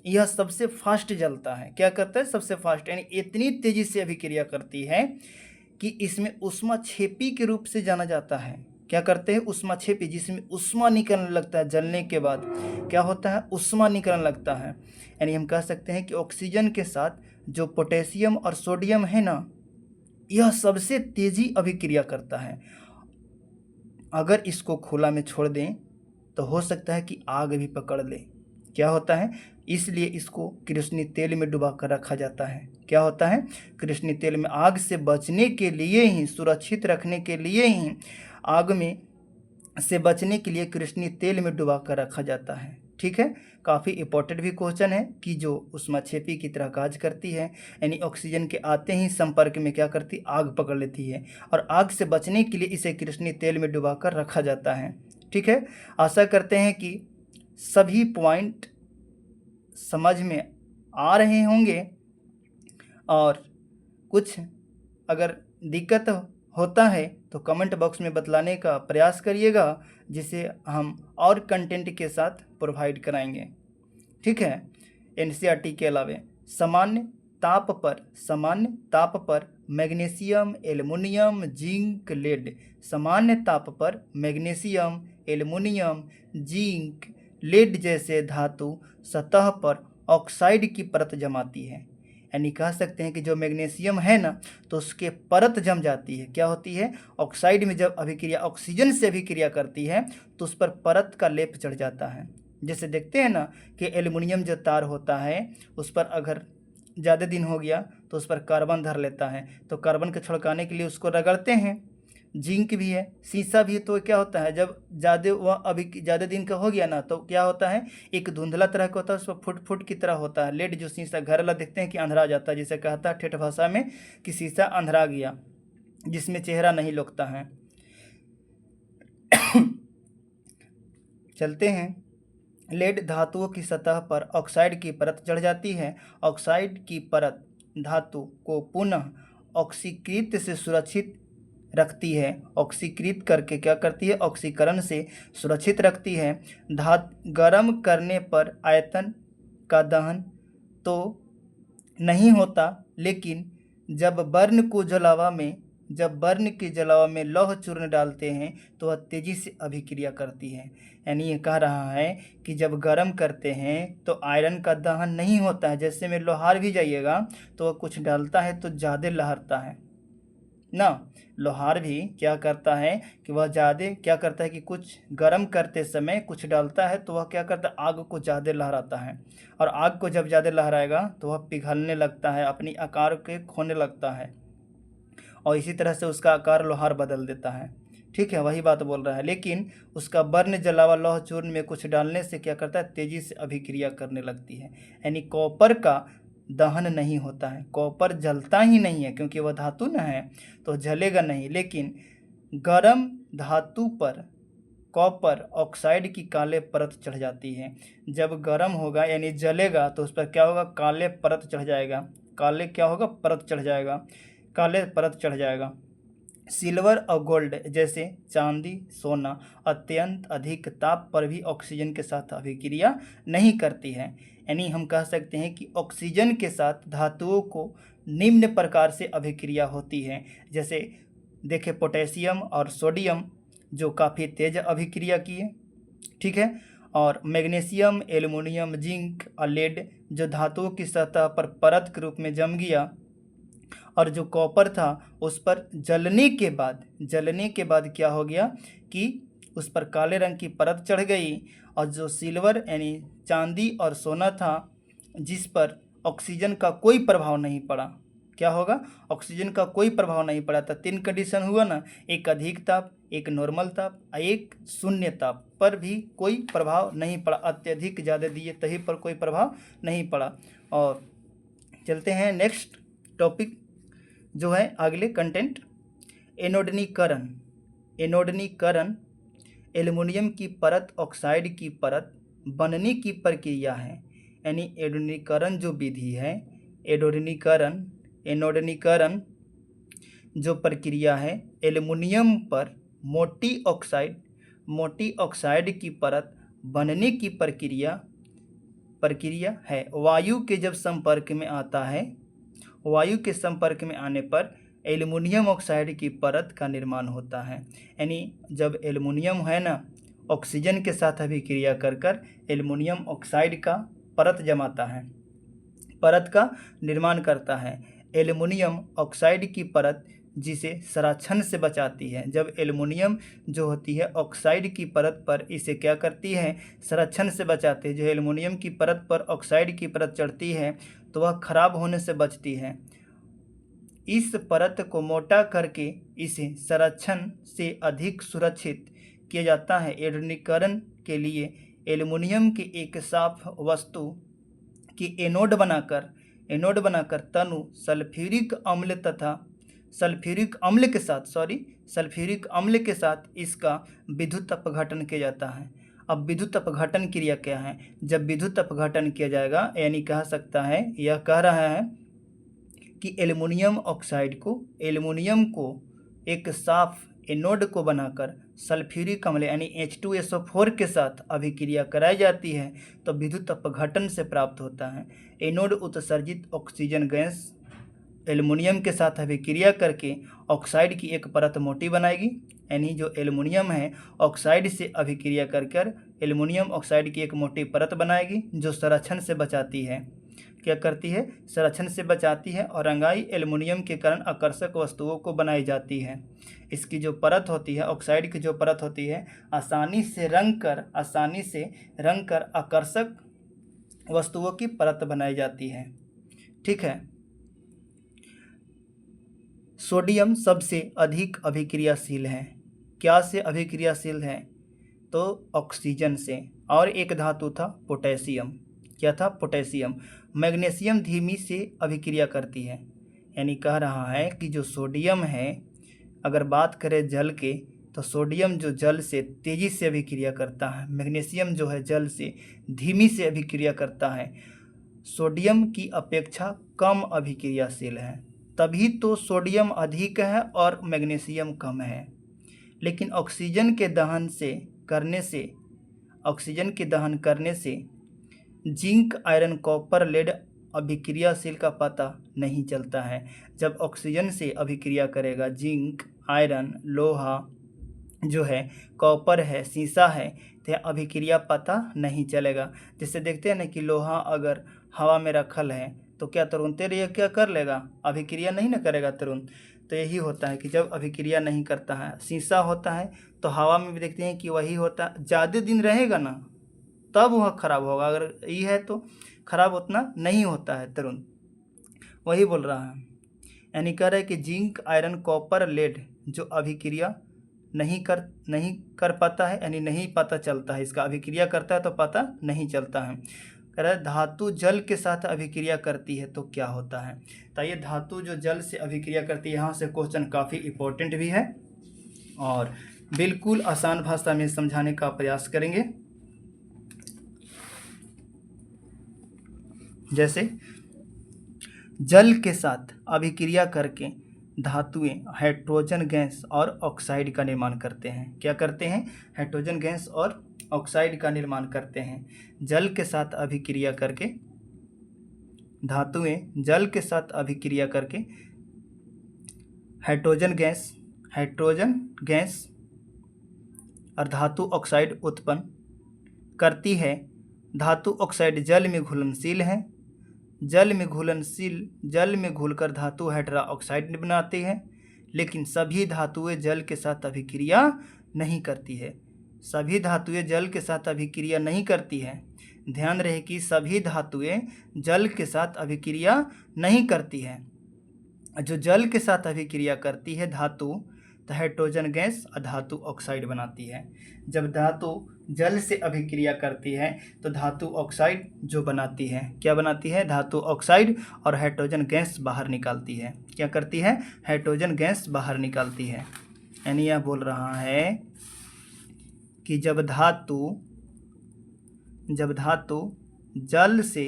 यह सबसे फास्ट जलता है। क्या करता है? सबसे फास्ट, यानी इतनी तेजी से अभिक्रिया करती है कि इसमें ऊष्माक्षेपी के रूप से जाना जाता है। क्या करते हैं? ऊष्माक्षेपी, जिसमें ऊष्मा निकलने लगता है। जलने के बाद क्या होता है? ऊष्मा निकलने लगता है। यानी हम कह सकते हैं कि ऑक्सीजन के साथ जो पोटेशियम और सोडियम है ना, यह सबसे तेजी अभिक्रिया करता है। अगर इसको खुला में छोड़ दें तो हो सकता है कि आग भी पकड़ ले। क्या होता है? इसलिए इसको कृष्ण तेल में डुबा कर रखा जाता है। क्या होता है? कृष्ण तेल में आग से बचने के लिए ही, सुरक्षित रखने के लिए ही, आग में से बचने के लिए कृष्ण तेल में डुबा कर रखा जाता है। ठीक है, काफ़ी इंपॉर्टेंट भी क्वेश्चन है कि जो ऊष्माक्षेपी की तरह कार्य करती है, यानी ऑक्सीजन के आते ही संपर्क में क्या करती? आग पकड़ लेती है और आग से बचने के लिए इसे कृष्ण तेल में डुबा कर रखा जाता है। ठीक है, आशा करते हैं कि सभी पॉइंट समझ में आ रहे होंगे और कुछ अगर दिक्कत होता है तो कमेंट बॉक्स में बतलाने का प्रयास करिएगा, जिसे हम और कंटेंट के साथ प्रोवाइड कराएंगे। ठीक है, एनसीईआरटी के अलावे सामान्य ताप पर मैग्नीशियम, एल्युमिनियम, जिंक, लेड। सामान्य ताप पर मैग्नीशियम, एल्युमिनियम, जिंक, लेड जैसे धातु सतह पर ऑक्साइड की परत जमाती है। यानी कह सकते हैं कि जो मैग्नीशियम है ना, तो उसके परत जम जाती है। क्या होती है? ऑक्साइड में जब अभिक्रिया ऑक्सीजन से अभिक्रिया करती है तो उस पर परत का लेप चढ़ जाता है। जैसे देखते हैं ना कि एल्युमिनियम जो तार होता है उस पर अगर ज़्यादा दिन हो गया तो उस पर कार्बन धर लेता है, तो कार्बन को छिड़काने के लिए उसको रगड़ते हैं। जिंक भी है, शीशा भी है, तो क्या होता है? जब ज़्यादा वह अभी ज़्यादा दिन का हो गया ना, तो क्या होता है? एक धुंधला तरह का होता है, उस पर फुट फुट की तरह होता है। लेड जो शीशा घर वाला देखते हैं कि अंधरा जाता है, जिसे कहता है ठेठ भाषा में कि शीशा अंधरा गया, जिसमें चेहरा नहीं लौकता है। चलते हैं। लेड धातुओं की सतह पर ऑक्साइड की परत चढ़ जाती है। ऑक्साइड की परत धातु को पुनः ऑक्सीकृत से सुरक्षित रखती है। ऑक्सीकृत करके क्या करती है? ऑक्सीकरण से सुरक्षित रखती है। गर्म करने पर आयतन का दहन तो नहीं होता, लेकिन जब बर्न के जलावा में लौह चूर्ण डालते हैं तो वह तेजी से अभिक्रिया करती है। यानी ये कह रहा है कि जब गर्म करते हैं तो आयरन का दहन नहीं होता है। जैसे में लोहार भी जाइएगा तो वह कुछ डालता है तो ज़्यादा लहरता है ना। लोहार भी क्या करता है कि वह ज़्यादा क्या करता है कि कुछ गर्म करते समय कुछ डालता है तो वह क्या करता है? आग को ज़्यादा लहराता है, और आग को जब ज़्यादा लहराएगा तो वह पिघलने लगता है, अपनी आकार के खोने लगता है, और इसी तरह से उसका आकार लोहार बदल देता है। ठीक है, वही बात बोल रहा है। लेकिन उसका बर्न जलावा लौह चूर्ण में कुछ डालने से क्या करता है? तेज़ी से अभिक्रिया करने लगती है। यानी कॉपर का दहन नहीं होता है। कॉपर जलता ही नहीं है क्योंकि वह धातु न है, तो जलेगा नहीं। लेकिन गर्म धातु पर कॉपर ऑक्साइड की काले परत चढ़ जाती है। जब गर्म होगा यानी जलेगा तो उस पर क्या होगा, काले परत चढ़ जाएगा। काले क्या होगा, परत चढ़ जाएगा, काले परत चढ़ जाएगा। सिल्वर और गोल्ड जैसे चांदी, सोना अत्यंत अधिक ताप पर भी ऑक्सीजन के साथ अभिक्रिया नहीं करती है। यानी हम कह सकते हैं कि ऑक्सीजन के साथ धातुओं को निम्न प्रकार से अभिक्रिया होती है। जैसे देखें पोटेशियम और सोडियम जो काफ़ी तेज अभिक्रिया किए, ठीक है। और मैग्नीशियम, एल्युमिनियम, जिंक और लेड जो धातुओं की सतह पर परत के रूप में जम गया, और जो कॉपर था उस पर जलने के बाद क्या हो गया कि उस पर काले रंग की परत चढ़ गई। और जो सिल्वर यानी चांदी और सोना था जिस पर ऑक्सीजन का कोई प्रभाव नहीं पड़ा, क्या होगा, ऑक्सीजन का कोई प्रभाव नहीं पड़ा था। 3 कंडीशन हुआ ना, एक अधिक ताप, एक नॉर्मल ताप, एक शून्य ताप पर भी कोई प्रभाव नहीं पड़ा। अत्यधिक ज़्यादा दिए तभी पर कोई प्रभाव नहीं पड़ा। और चलते हैं नेक्स्ट टॉपिक जो है अगले कंटेंट, एनोडनीकरण। एनोडनीकरण एल्युमिनियम की परत ऑक्साइड की परत बनने की प्रक्रिया है। यानी एनोडनीकरण जो विधि है, एनोडनीकरण जो प्रक्रिया है, एल्युमिनियम पर मोटी ऑक्साइड की परत बनने की प्रक्रिया है। वायु के जब संपर्क में आता है, वायु के संपर्क में आने पर एल्युमिनियम ऑक्साइड की परत का निर्माण होता है। यानी जब एल्युमिनियम है ना, ऑक्सीजन के साथ अभिक्रिया कर एल्युमिनियम ऑक्साइड का परत जमाता है, परत का निर्माण करता है। एल्युमिनियम ऑक्साइड की परत जिसे संरक्षण से बचाती है। जब एल्युमिनियम जो होती है ऑक्साइड की परत पर इसे क्या करती है, संरक्षण से बचाती है। जो एल्युमिनियम की परत पर ऑक्साइड की परत चढ़ती है तो वह खराब होने से बचती है। इस परत को मोटा करके इसे संरक्षण से अधिक सुरक्षित किया जाता है। एनोडीकरण के लिए एल्युमिनियम की एक साफ वस्तु की एनोड बनाकर तनु सल्फ्यूरिक अम्ल के साथ इसका विद्युत अपघटन किया जाता है। अब विद्युत अपघटन क्रिया क्या है, जब विद्युत अपघटन किया जाएगा यानी कह सकता है, यह कह रहा है कि एल्युमिनियम को एक साफ एनोड को बनाकर सल्फ्यूरिक अम्ल यानी H2SO4 के साथ अभिक्रिया कराई जाती है तो विद्युत अपघटन से प्राप्त होता है। एनोड उत्सर्जित ऑक्सीजन गैस एल्युमिनियम के साथ अभिक्रिया करके ऑक्साइड की एक परत मोटी बनाएगी। यानी जो एल्युमिनियम है ऑक्साइड से अभिक्रिया कर एल्युमिनियम ऑक्साइड की एक मोटी परत बनाएगी जो संरक्षण से बचाती है। क्या करती है, संरक्षण से बचाती है। और रंगाई एल्युमिनियम के कारण आकर्षक वस्तुओं को बनाई जाती है। इसकी जो परत होती है, ऑक्साइड की जो परत होती है, आसानी से रंग कर आकर्षक वस्तुओं की परत बनाई जाती है। ठीक है। सोडियम सबसे अधिक अभिक्रियाशील है। क्या से अभिक्रियाशील है, तो ऑक्सीजन से। और एक धातु था पोटेशियम, क्या था, पोटेशियम। मैग्नीशियम धीमी से अभिक्रिया करती है। यानी कह रहा है कि जो सोडियम है, अगर बात करें जल के, तो सोडियम जो जल से तेज़ी से अभिक्रिया करता है, मैग्नीशियम जो है जल से धीमी से अभिक्रिया करता है। सोडियम की अपेक्षा कम अभिक्रियाशील है, तभी तो सोडियम अधिक है और मैग्नीशियम कम है। लेकिन ऑक्सीजन के दहन करने से जिंक, आयरन, कॉपर, लेड अभिक्रियाशील का पता नहीं चलता है। जब ऑक्सीजन से अभिक्रिया करेगा जिंक, आयरन, लोहा जो है, कॉपर है, सीसा है, तो अभिक्रिया पता नहीं चलेगा। जैसे देखते हैं ना कि लोहा अगर हवा में रखल है तो क्या तुरंत ये क्या कर लेगा, अभिक्रिया नहीं ना करेगा तुरंत। तो यही होता है कि जब अभिक्रिया नहीं करता है। शीशा होता है तो हवा में भी देखते हैं कि वही होता, ज़्यादा दिन रहेगा ना तब वह खराब होगा, अगर ये है तो खराब उतना नहीं होता है तुरंत। वही बोल रहा है। यानी कह रहा है कि जिंक, आयरन, कॉपर, लेड जो अभिक्रिया नहीं कर पाता है, यानी नहीं पता चलता है, इसका अभिक्रिया करता है तो पता नहीं चलता है। कह रहा है धातु जल के साथ अभिक्रिया करती है तो क्या होता है। तो ये धातु जो जल से अभिक्रिया करती है, यहाँ से क्वेश्चन काफ़ी इम्पोर्टेंट भी है और बिल्कुल आसान भाषा में समझाने का प्रयास करेंगे। जैसे जल के साथ अभिक्रिया करके धातुएं हाइड्रोजन गैस और ऑक्साइड का निर्माण करते हैं। क्या करते हैं? हाइड्रोजन गैस और ऑक्साइड का निर्माण करते हैं। जल के साथ अभिक्रिया करके धातुएं जल के साथ अभिक्रिया करके हाइड्रोजन गैस और धातु ऑक्साइड उत्पन्न करती है। धातु ऑक्साइड जल में घुलनशील है। जल में घुलकर धातु हाइड्रा ऑक्साइड बनाती है, लेकिन सभी धातुएं जल के साथ अभिक्रिया नहीं करती है। सभी धातुएं जल के साथ अभिक्रिया नहीं करती है। ध्यान रहे कि सभी धातुएं जल के साथ अभिक्रिया नहीं करती है। जो जल के साथ अभिक्रिया करती है धातु, तो हाइड्रोजन गैस और धातु ऑक्साइड बनाती है। जब धातु जल से अभिक्रिया करती है तो धातु ऑक्साइड जो बनाती है, क्या बनाती है? धातु ऑक्साइड और हाइड्रोजन गैस बाहर निकालती है। क्या करती है? हाइड्रोजन गैस बाहर निकालती है। यानी यह बोल रहा है कि जब धातु जल से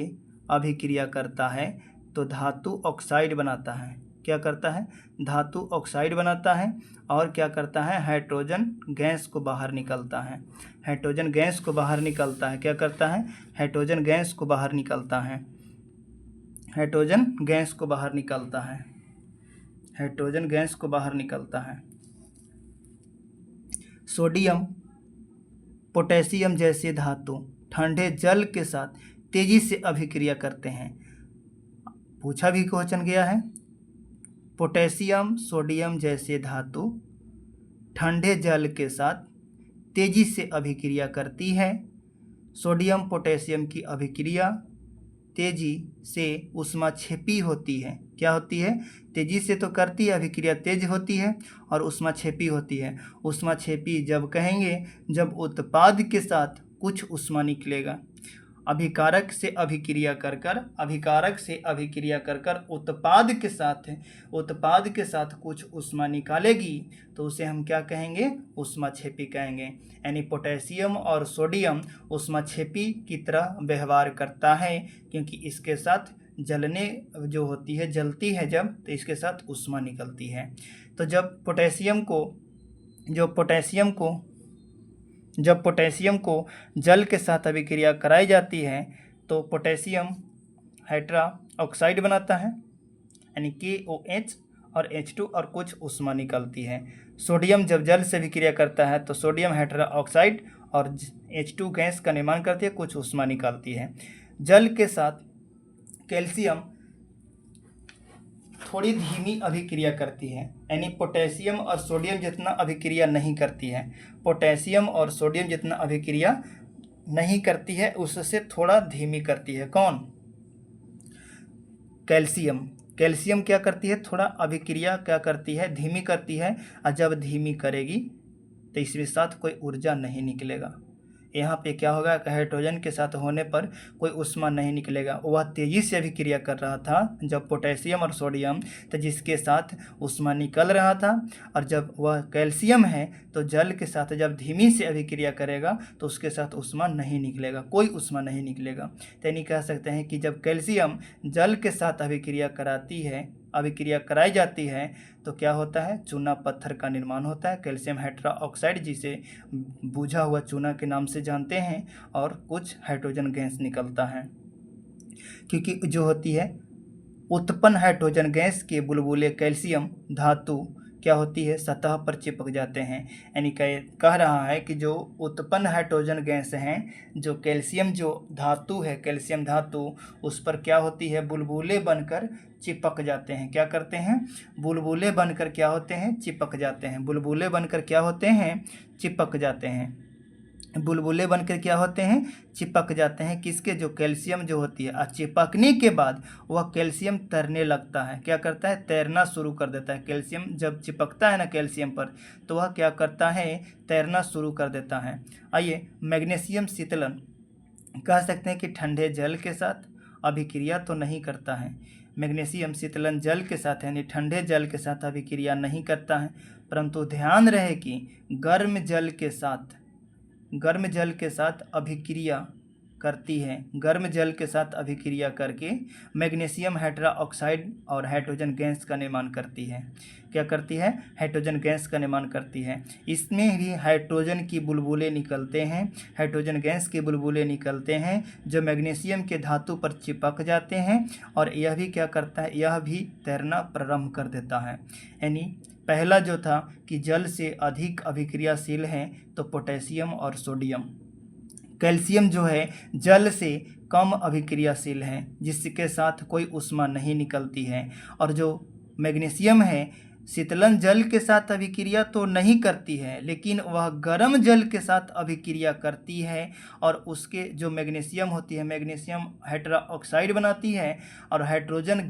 अभिक्रिया करता है तो धातु ऑक्साइड बनाता है। क्या करता है? धातु ऑक्साइड बनाता है और क्या करता है? हाइड्रोजन गैस को बाहर निकलता है। हाइड्रोजन गैस को बाहर निकलता है। क्या करता है? हाइड्रोजन गैस को बाहर निकलता है। हाइड्रोजन गैस को बाहर निकलता है। हाइड्रोजन गैस को बाहर निकलता है। सोडियम, पोटेशियम जैसे धातु ठंडे जल के साथ तेजी से अभिक्रिया करते हैं। पूछा भी क्वेश्चन गया है, पोटेशियम सोडियम जैसे धातु ठंडे जल के साथ तेजी से अभिक्रिया करती है। सोडियम पोटेशियम की अभिक्रिया तेजी से ऊष्माक्षेपी होती है। क्या होती है? तेजी से तो करती है, अभिक्रिया तेज होती है और ऊष्माक्षेपी होती है। ऊष्माक्षेपी जब कहेंगे जब उत्पाद के साथ कुछ ऊष्मा निकलेगा। अभिकारक से अभिक्रिया कर उत्पाद के साथ कुछ ऊष्मा निकालेगी तो उसे हम क्या कहेंगे? ऊष्माक्षेपी कहेंगे। यानी पोटेशियम और सोडियम ऊष्माक्षेपी की तरह व्यवहार करता है, क्योंकि इसके साथ जलने जो होती है, जलती है जब, तो इसके साथ ऊष्मा निकलती है। तो जब पोटेशियम को जल के साथ अभिक्रिया कराई जाती है तो पोटेशियम हाइड्रा ऑक्साइड बनाता है, यानी KOH और H2 और कुछ ऊष्मा निकलती है। सोडियम जब जल से अभिक्रिया करता है तो सोडियम हाइड्रा ऑक्साइड और H2 गैस का निर्माण करती है, कुछ ऊष्मा निकालती है। जल के साथ कैल्शियम थोड़ी धीमी अभिक्रिया करती है, यानी पोटेशियम और सोडियम जितना अभिक्रिया नहीं करती है। पोटेशियम और सोडियम जितना अभिक्रिया नहीं करती है, उससे थोड़ा धीमी करती है। कौन? कैल्शियम क्या करती है? थोड़ा अभिक्रिया क्या करती है? धीमी करती है। और जब धीमी करेगी तो इसके साथ कोई ऊर्जा नहीं निकलेगा। यहाँ पे क्या होगा? हाइड्रोजन के साथ होने पर कोई ऊष्मा नहीं निकलेगा। वह तेज़ी से अभिक्रिया कर रहा था जब पोटेशियम और सोडियम, तो जिसके साथ ऊष्मा निकल रहा था, और जब वह कैल्शियम है तो जल के साथ जब धीमी से अभिक्रिया करेगा तो उसके साथ ऊष्मा नहीं निकलेगा, कोई ऊष्मा नहीं निकलेगा। तो यानी कह सकते हैं कि जब कैल्शियम जल के साथ अभिक्रिया कराई जाती है तो क्या होता है? चूना पत्थर का निर्माण होता है। कैल्शियम हाइड्रा ऑक्साइड, जिसे बुझा हुआ चूना के नाम से जानते हैं, और कुछ हाइड्रोजन गैस निकलता है। क्योंकि जो होती है उत्पन्न हाइड्रोजन गैस के बुलबुले कैल्शियम धातु क्या होती है? सतह पर चिपक जाते हैं। यानी कह रहा है कि जो उत्पन्न हाइड्रोजन गैस हैं, जो कैल्शियम जो धातु है, कैल्शियम धातु, उस पर क्या होती है? बुलबुले बनकर चिपक जाते हैं। क्या करते हैं? बुलबुले बनकर क्या होते हैं? चिपक जाते हैं। बुलबुले बनकर क्या होते हैं? चिपक जाते हैं। बुलबुले बनकर क्या होते हैं? चिपक जाते हैं। किसके? जो कैल्शियम जो होती है। और चिपकने के बाद वह कैल्शियम तैरने लगता है। क्या करता है? तैरना शुरू कर देता है। कैल्शियम जब चिपकता है ना कैल्शियम पर, तो वह क्या करता है? तैरना शुरू कर देता है। आइए, मैग्नीशियम शीतलन कह सकते हैं कि ठंडे जल के साथ अभिक्रिया तो नहीं करता है। मैग्नीशियम शीतलन जल के साथ यानी ठंडे जल के साथ अभिक्रिया नहीं करता है, परंतु ध्यान रहे कि गर्म जल के साथ अभिक्रिया करती है। गर्म जल के साथ अभिक्रिया करके मैग्नीशियम हाइड्रोक्साइड और हाइड्रोजन गैस का निर्माण करती है। क्या करती है? हाइड्रोजन गैस का निर्माण करती है। इसमें भी हाइड्रोजन की बुलबुले निकलते हैं, हाइड्रोजन गैस के बुलबुले निकलते हैं जो मैग्नीशियम के धातु पर चिपक जाते हैं, और यह भी क्या करता है? यह भी तैरना प्रारंभ कर देता है। यानी पहला जो था कि जल से अधिक अभिक्रियाशील हैं तो पोटेशियम और सोडियम। कैल्शियम जो है जल से कम अभिक्रियाशील है, जिसके साथ कोई ऊष्मा नहीं निकलती है। और जो मैग्नीशियम है शीतलन जल के साथ अभिक्रिया तो नहीं करती है, लेकिन वह गर्म जल के साथ अभिक्रिया करती है, और उसके जो मैग्नीशियम होती है, मैग्नीशियम हाइड्रोक्साइड बनाती है, और हाइड्रोजन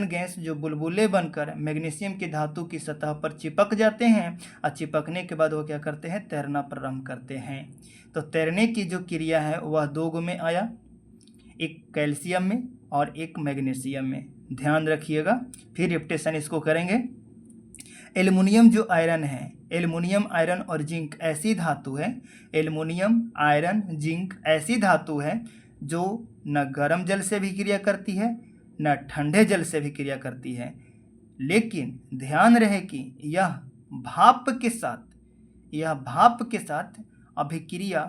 गैस जो बुलबुले बनकर मैग्नीशियम की धातु की सतह पर चिपक जाते हैं, और चिपकने के बाद वो क्या करते हैं? तैरना प्रारंभ करते हैं। तो तैरने की जो क्रिया है वह दो गो में आया, एक कैल्शियम में और एक मैग्नीशियम में। ध्यान रखिएगा, फिर रिपीटेशन इसको करेंगे। एल्युमिनियम जो आयरन है, एल्युमिनियम आयरन और जिंक ऐसी धातु है, एल्युमिनियम आयरन जिंक ऐसी धातु है जो न गर्म जल से अभिक्रिया करती है न ठंडे जल से अभिक्रिया करती है, लेकिन ध्यान रहे कि यह भाप के साथ अभिक्रिया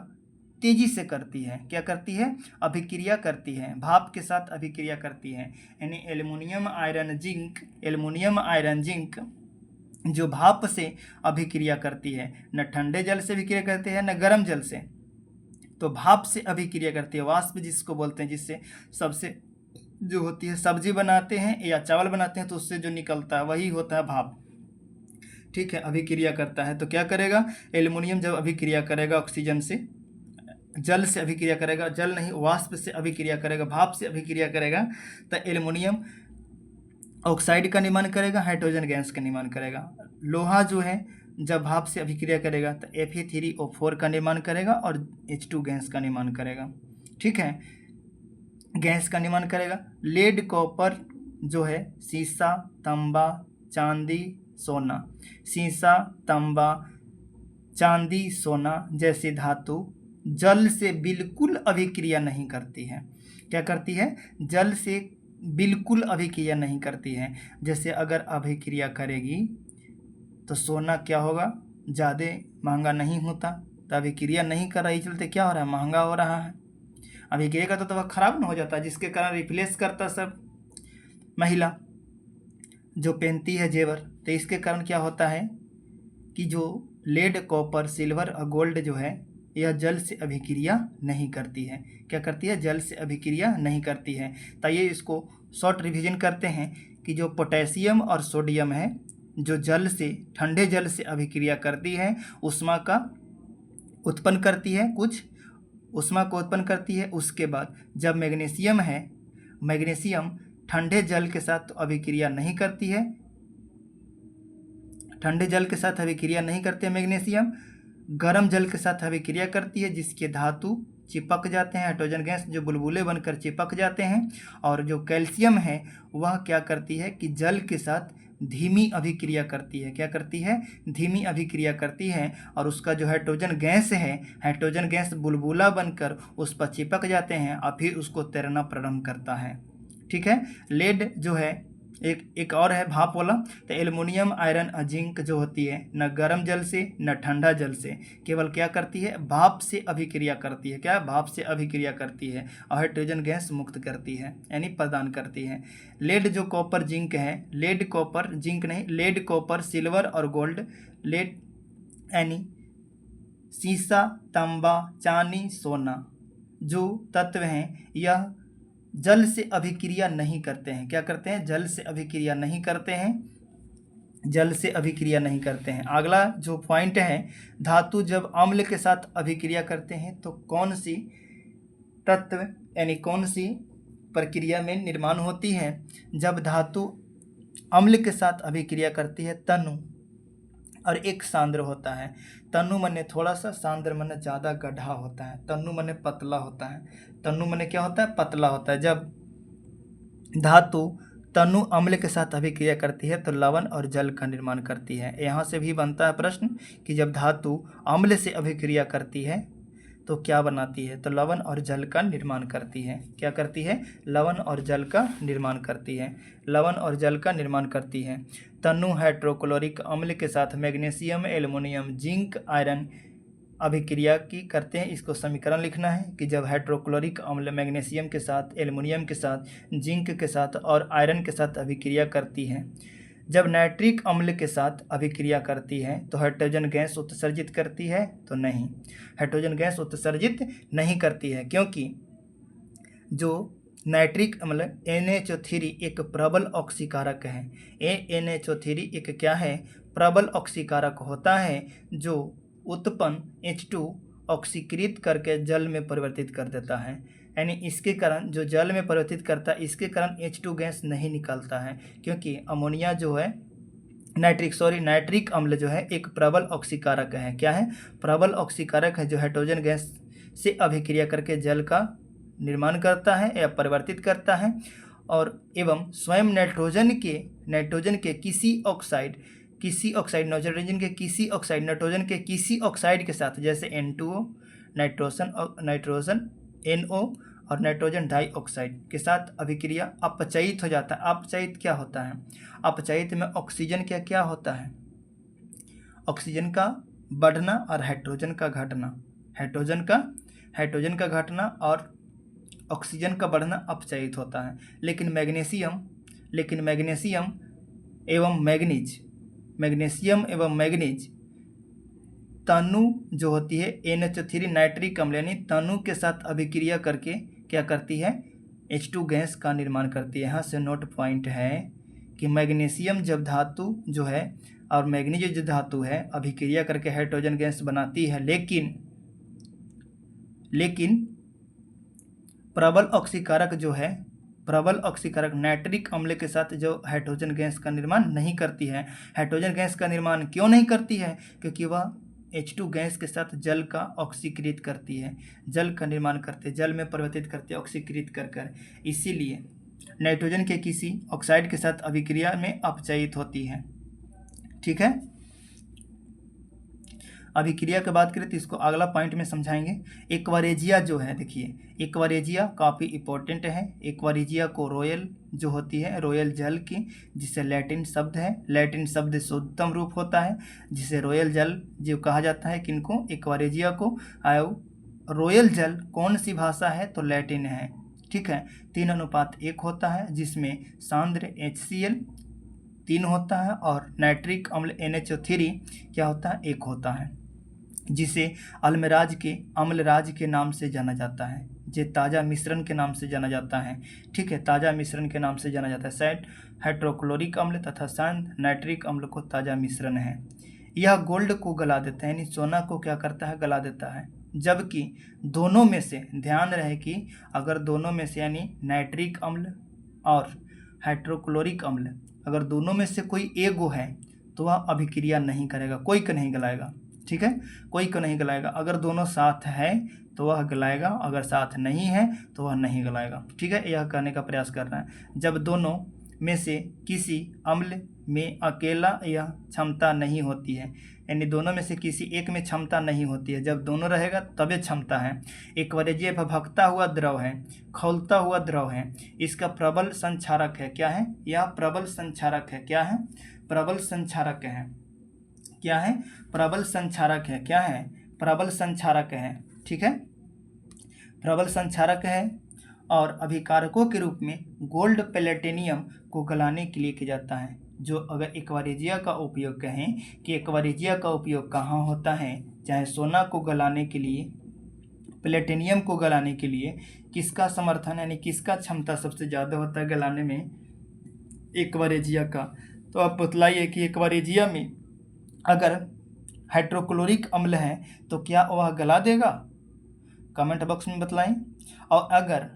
तेजी से करती है। क्या करती है? अभिक्रिया करती है, भाप के साथ अभिक्रिया करती है। यानी एल्युमिनियम आयरन जिंक जो भाप से अभिक्रिया करती है, न ठंडे जल से अभिक्रिया करती है न गर्म जल से, तो भाप से अभिक्रिया करती है। वाष्प जिसको बोलते हैं, जिससे सबसे जो होती है सब्जी बनाते हैं या चावल बनाते हैं तो उससे जो निकलता है वही होता है भाप। ठीक है, अभिक्रिया करता है। तो क्या करेगा? एल्युमिनियम जब अभिक्रिया करेगा ऑक्सीजन से, जल से अभिक्रिया करेगा, जल नहीं वाष्प से अभिक्रिया करेगा, भाप से अभिक्रिया करेगा, तो एल्युमिनियम ऑक्साइड का निर्माण करेगा, हाइड्रोजन गैस का निर्माण करेगा। लोहा जो है जब भाप से अभिक्रिया करेगा तो Fe3O4 का निर्माण करेगा और H2 गैस का निर्माण करेगा। ठीक है, गैस का निर्माण करेगा। लेड कॉपर जो है सीसा तांबा चांदी सोना, सीसा तांबा चांदी सोना जैसी धातु जल से बिल्कुल अभिक्रिया नहीं करती है। क्या करती है? जल से बिल्कुल अभिक्रिया नहीं करती है। जैसे अगर अभिक्रिया करेगी तो सोना क्या होगा? ज़्यादा महंगा नहीं होता, तो अभिक्रिया नहीं कर रही, चलते क्या हो रहा है? महंगा हो रहा है। अभिक्रिया करता तो वह खराब ना हो जाता, जिसके कारण रिप्लेस करता सब महिला जो पहनती है जेवर। तो इसके कारण क्या होता है कि जो लेड कॉपर सिल्वर और गोल्ड जो है यह जल से अभिक्रिया नहीं करती है। क्या करती है? जल से अभिक्रिया नहीं करती है। तो ये इसको शॉर्ट रिवीजन करते हैं कि जो पोटेशियम और सोडियम है जो जल से ठंडे जल से अभिक्रिया करती है, ऊष्मा का उत्पन्न करती है, कुछ ऊष्मा को उत्पन्न करती है। उसके बाद जब मैग्नीशियम है, मैग्नीशियम ठंडे जल के साथ अभिक्रिया नहीं करती है, ठंडे जल के साथ अभिक्रिया नहीं करते मैग्नीशियम, गर्म जल के साथ अभिक्रिया करती है, जिसके धातु चिपक जाते हैं, हाइड्रोजन गैस जो बुलबुले बनकर चिपक जाते हैं। और जो कैल्शियम है वह क्या करती है कि जल के साथ धीमी अभिक्रिया करती है। क्या करती है? धीमी अभिक्रिया करती है, और उसका जो हाइड्रोजन गैस है, हाइड्रोजन गैस बुलबुला बनकर उस पर चिपक जाते हैं और फिर उसको तैरना प्रारंभ करता है। ठीक है, लेड जो है एक और है भाप वाला। तो एल्युमिनियम आयरन और जिंक जो होती है न गर्म जल से न ठंडा जल से, केवल क्या करती है? भाप से अभिक्रिया करती है। क्या? भाप से अभिक्रिया करती है और हाइड्रोजन गैस मुक्त करती है, यानी प्रदान करती है। लेड जो कॉपर जिंक है, लेड कॉपर जिंक नहीं, लेड कॉपर सिल्वर और गोल्ड, लेड यानी सीसा तांबा चांदी सोना जो तत्व हैं यह जल से अभिक्रिया नहीं करते हैं। क्या करते हैं? जल से अभिक्रिया नहीं करते हैं, जल से अभिक्रिया नहीं करते हैं। अगला जो पॉइंट है, धातु जब अम्ल के साथ अभिक्रिया करते हैं तो कौन सी तत्व यानी कौन सी प्रक्रिया में निर्माण होती है? जब धातु अम्ल के साथ अभिक्रिया करती है, तनु और एक सांद्र होता है। तनु मने थोड़ा सा, सांद्र मने ज़्यादा गड्ढा होता है। तनु मने पतला होता है। तनु मने क्या होता है? पतला होता है। जब धातु तनु अम्ल के साथ अभिक्रिया करती है तो लवण और जल का निर्माण करती है। यहाँ से भी बनता है प्रश्न कि जब धातु अम्ल से अभिक्रिया करती है तो क्या बनाती है? तो लवण और जल का निर्माण करती है। क्या करती है? लवण और जल का निर्माण करती है। लवण और जल का निर्माण करती है। तनु हाइड्रोक्लोरिक अम्ल के साथ मैग्नीशियम, एल्युमिनियम, जिंक, आयरन अभिक्रिया की करते हैं। इसको समीकरण लिखना है कि जब हाइड्रोक्लोरिक अम्ल मैग्नीशियम के साथ, एल्युमिनियम के साथ, जिंक के साथ और आयरन के साथ अभिक्रिया करती है, जब नाइट्रिक अम्ल के साथ अभिक्रिया करती है तो हाइड्रोजन गैस उत्सर्जित करती है? तो नहीं, हाइड्रोजन गैस उत्सर्जित नहीं करती है, क्योंकि जो नाइट्रिक अम्ल NH3 एक प्रबल ऑक्सीकारक है। NH3 एक क्या है? प्रबल ऑक्सीकारक होता है जो उत्पन्न H2 ऑक्सीकृत करके जल में परिवर्तित कर देता है। यानी इसके कारण जो जल में परिवर्तित करता है, इसके कारण H2 गैस नहीं निकलता है, क्योंकि अमोनिया जो है नाइट्रिक अम्ल जो है एक प्रबल ऑक्सीकारक है। क्या है? प्रबल ऑक्सीकारक है जो हाइड्रोजन गैस से अभिक्रिया करके जल का निर्माण करता है या परिवर्तित करता है, और एवं स्वयं नाइट्रोजन के किसी ऑक्साइड नाइट्रोजन के किसी ऑक्साइड के साथ, जैसे N2O, नाइट्रोजन NO और नाइट्रोजन डाइऑक्साइड के साथ अभिक्रिया अपचयित हो जाता है। अपचयित क्या होता है? अपचयित में ऑक्सीजन क्या होता है? ऑक्सीजन का बढ़ना और हाइड्रोजन का घटना, हाइड्रोजन का घटना और ऑक्सीजन का बढ़ना अपचयित होता है। लेकिन मैग्नीशियम एवं मैग्नीज तनु जो होती है NH3 नाइट्रिक अम्ल यानी तनु के साथ अभिक्रिया करके क्या करती है? H2 गैस का निर्माण करती है। यहाँ से नोट पॉइंट है कि मैग्नीशियम जब धातु जो है और मैग्नीज जो धातु है अभिक्रिया करके हाइड्रोजन गैस बनाती है, लेकिन प्रबल ऑक्सीकारक नाइट्रिक अम्ल के साथ जो हाइड्रोजन गैस का निर्माण नहीं करती है। हाइड्रोजन गैस का निर्माण क्यों नहीं करती है? क्योंकि वह H2 गैस के साथ जल का ऑक्सीकृत करती है, जल का निर्माण करते, जल में परिवर्तित करते ऑक्सीकृत कर। इसीलिए नाइट्रोजन के किसी ऑक्साइड के साथ अभिक्रिया में अपचयित होती है। ठीक है, अभिक्रिया की बात करें तो इसको अगला पॉइंट में समझाएंगे। एक्वारेजिया जो है, देखिए एक्वारेजिया काफ़ी इंपॉर्टेंट है। एक्वारेजिया को रोयल जो होती है, रोयल जल की, जिसे लैटिन शब्द शुद्धतम रूप होता है, जिसे रोयल जल जो कहा जाता है। किनको? एक्वारेजिया को। रोयल जल कौन सी भाषा है? तो लैटिन है। ठीक है, 3:1 होता है, जिसमें सांद्र HCl 3 होता है और नाइट्रिक अम्ल NH3 क्या होता है? 1 होता है, जिसे अम्लराज के नाम से जाना जाता है, जे ताज़ा मिश्रण के नाम से जाना जाता है। ठीक है, ताज़ा मिश्रण के नाम से जाना जाता है। सैड हाइड्रोक्लोरिक अम्ल तथा शांत नाइट्रिक अम्ल को ताज़ा मिश्रण है। यह गोल्ड को गला देता है, यानी सोना को क्या करता है? गला देता है। जबकि दोनों में से, ध्यान रहे कि अगर दोनों में से यानी नाइट्रिक अम्ल और हाइड्रोक्लोरिक अम्ल अगर दोनों में से कोई एक गो है तो वह अभिक्रिया नहीं करेगा, कोई को नहीं गलाएगा। ठीक है, कोई को नहीं गलाएगा। अगर दोनों साथ है तो वह गलाएगा, अगर साथ नहीं है तो वह नहीं गलाएगा। ठीक है, यह कहने का प्रयास कर रहा है। जब दोनों में से किसी अम्ल में अकेला यह क्षमता नहीं होती है, यानी दोनों में से किसी एक में क्षमता नहीं होती है, जब दोनों रहेगा तभी क्षमता है। एक्वारेजिया भभकता हुआ द्रव है, खौलता हुआ द्रव है, इसका प्रबल संक्षारक है। क्या है? यह प्रबल संक्षारक है। क्या है? प्रबल संक्षारक है। क्या है? प्रबल संक्षारक है। क्या है? प्रबल संक्षारक है। ठीक है, प्रबल संक्षारक है और अभिकारकों के रूप में गोल्ड प्लेटिनियम को गलाने के लिए किया जाता है। जो अगर एक्वारेजिया का उपयोग कहें कि एक्वारेजिया का उपयोग कहाँ होता है, चाहे सोना को गलाने के लिए, प्लेटिनियम को गलाने के लिए, किसका समर्थन यानी किसका क्षमता सबसे ज़्यादा होता है गलाने में? एक्वारेजिया का। तो आप बतलाइए कि एक्वारेजिया में अगर हाइड्रोक्लोरिक अम्ल है तो क्या वह गला देगा? कमेंट बॉक्स में बतलाएं। और अगर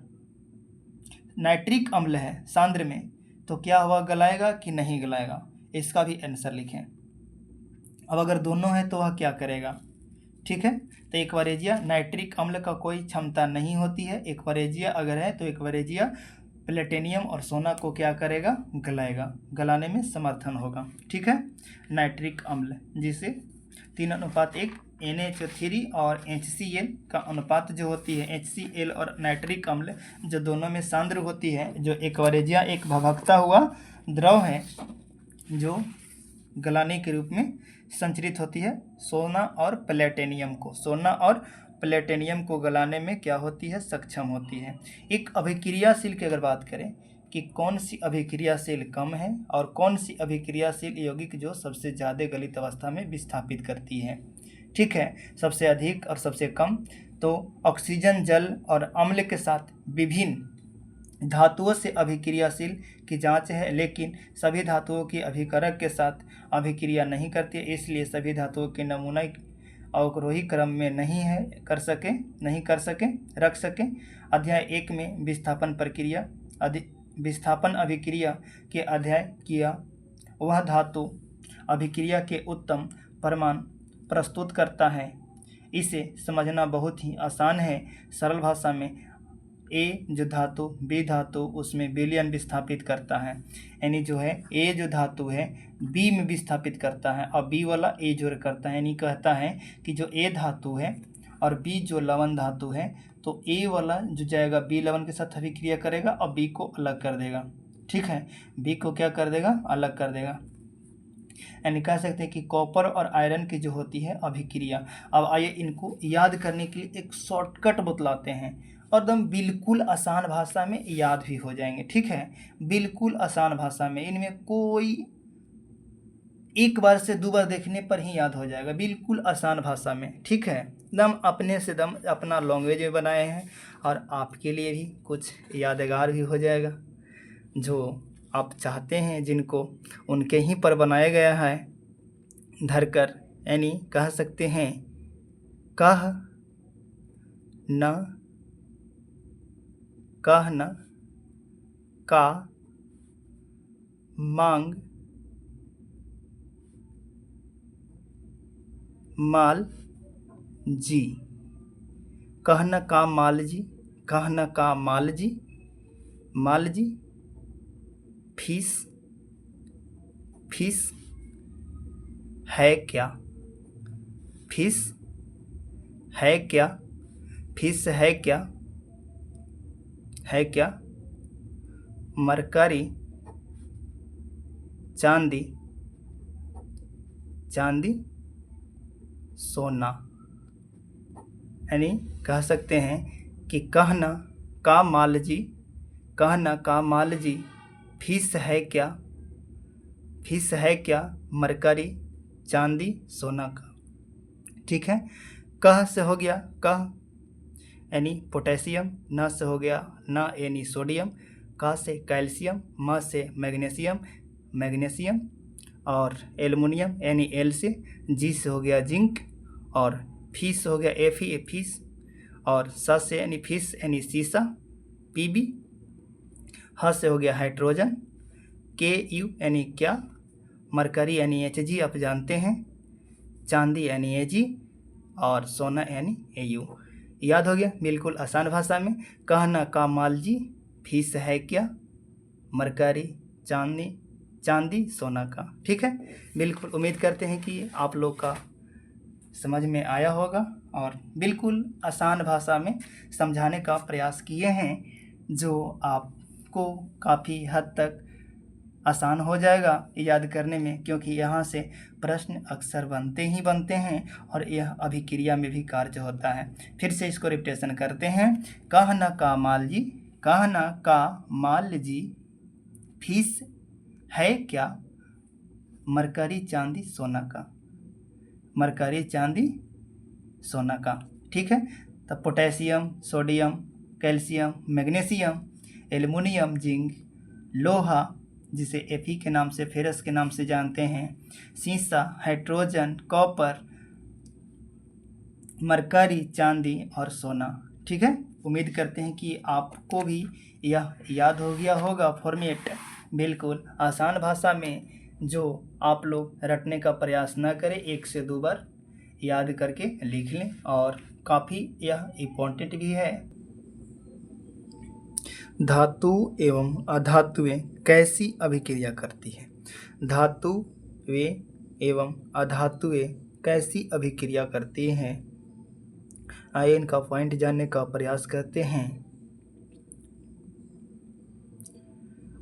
नाइट्रिक अम्ल है सांद्र में तो क्या वह गलाएगा कि नहीं गलाएगा? इसका भी आंसर लिखें। अब अगर दोनों है तो वह क्या करेगा, ठीक है। तो एक्वारेजिया नाइट्रिक अम्ल का कोई क्षमता नहीं होती है। एक्वारेजिया अगर है तो एक्वारेजिया प्लेटिनियम और सोना को क्या करेगा, गलाएगा, गलाने में समर्थन होगा, ठीक है। नाइट्रिक अम्ल जिसे 3:1 NaHO3 और HCl का अनुपात जो होती है, HCl और नाइट्रिक अम्ल जो दोनों में सांद्र होती है, जो एक्वारेजिया एक भभकता हुआ द्रव है जो गलाने के रूप में संचरित होती है सोना और प्लेटिनियम को, सोना और प्लेटिनियम को गलाने में क्या होती है, सक्षम होती है। एक अभिक्रियाशील की अगर बात करें कि कौन सी अभिक्रियाशील कम है और कौन सी अभिक्रियाशील यौगिक जो सबसे ज़्यादा गलित अवस्था में विस्थापित करती है, ठीक है। सबसे अधिक और सबसे कम, तो ऑक्सीजन, जल और अम्ल के साथ विभिन्न धातुओं से अभिक्रियाशील की जांच है, लेकिन सभी धातुओं की अभिकारक के साथ अभिक्रिया नहीं करती है, इसलिए सभी धातुओं के नमूना अवरोही क्रम में नहीं कर सके रख सके। अध्याय 1 में विस्थापन अभिक्रिया के अध्याय किया। वह धातु अभिक्रिया के उत्तम प्रमाण प्रस्तुत करता है। इसे समझना बहुत ही आसान है। सरल भाषा में ए जो धातु बी धातु उसमें विलयन विस्थापित करता है, यानी जो है ए जो धातु है बी में विस्थापित करता है और बी वाला ए जोड़ करता है, यानी कहता है कि जो ए धातु है और बी जो लवण धातु है तो ए वाला जो जाएगा बी लवण के साथ अभिक्रिया करेगा और बी को अलग कर देगा, ठीक है। बी को क्या कर देगा, अलग कर देगा। यानी कह सकते हैं कि कॉपर और आयरन की जो होती है अभिक्रिया। अब आइए इनको याद करने के लिए एक शॉर्टकट बतलाते हैं और एकदम बिल्कुल आसान भाषा में याद भी हो जाएंगे, ठीक है। बिल्कुल आसान भाषा में, इनमें कोई एक बार से 2 बार देखने पर ही याद हो जाएगा, बिल्कुल आसान भाषा में, ठीक है। दम अपने से दम अपना लैंग्वेज में बनाए हैं और आपके लिए भी कुछ यादगार भी हो जाएगा। जो आप चाहते हैं जिनको, उनके ही पर बनाया गया है धरकर, यानी कह सकते हैं कह न का मांग माल जी, कहना का माल जी, कहना का माल जी, माल जी, फीस फीस है क्या, फीस है क्या, फीस है क्या, है क्या, मरकरी चांदी, चांदी सोना। यानी कह सकते हैं कि कहना का माल जी, कहना का माल जी, फीस है क्या, फीस है क्या, मरकरी चांदी सोना का, ठीक है। कह से हो गया कह यानी पोटेशियम, न से हो गया न यानी सोडियम, का से कैल्शियम, म से मैग्नीशियम, मैग्नीशियम और एल्युमिनियम यानी एल से, जी से हो गया जिंक और फीस हो गया एफ ई फीस और स से यानी फिश यानी सीसा पीबी, ह से हो गया हाइड्रोजन, के यू यानी क्या, मरकरी यानी एच जी आप जानते हैं, चांदी यानी ए जी और सोना यानी ए यू। याद हो गया बिल्कुल आसान भाषा में। कहना का माल जी, फीस है क्या, मरकरी चांदी, चांदी सोना का, ठीक है। बिल्कुल उम्मीद करते हैं कि आप लोग का समझ में आया होगा और बिल्कुल आसान भाषा में समझाने का प्रयास किए हैं, जो आपको काफ़ी हद तक आसान हो जाएगा याद करने में, क्योंकि यहाँ से प्रश्न अक्सर बनते हैं और यह अभिक्रिया में भी कार्य होता है। फिर से इसको रिपीटेशन करते हैं। कहना का माल जी, कहना का माल जी, फीस है क्या, मरकरी चांदी सोना का, मरकरी चांदी सोना का, ठीक है। तब potassium, sodium, calcium, magnesium, aluminium, zinc, लोहा जिसे एफी के नाम से, फेरस के नाम से जानते हैं, सीसा, हाइड्रोजन, कॉपर, मरकरी, चांदी और सोना, ठीक है। उम्मीद करते हैं कि आपको भी यह याद हो गया होगा फॉर्मेट। बिल्कुल आसान भाषा में जो आप लोग रटने का प्रयास ना करें, 1 से 2 बार याद करके लिख लें, और काफ़ी यह इम्पोर्टेंट भी है। धातु एवं अधातुएं कैसी अभिक्रिया करती है? धातुएं एवं अधातुएं कैसी अभिक्रिया करती हैं? आइए इनका पॉइंट जानने का प्रयास करते हैं।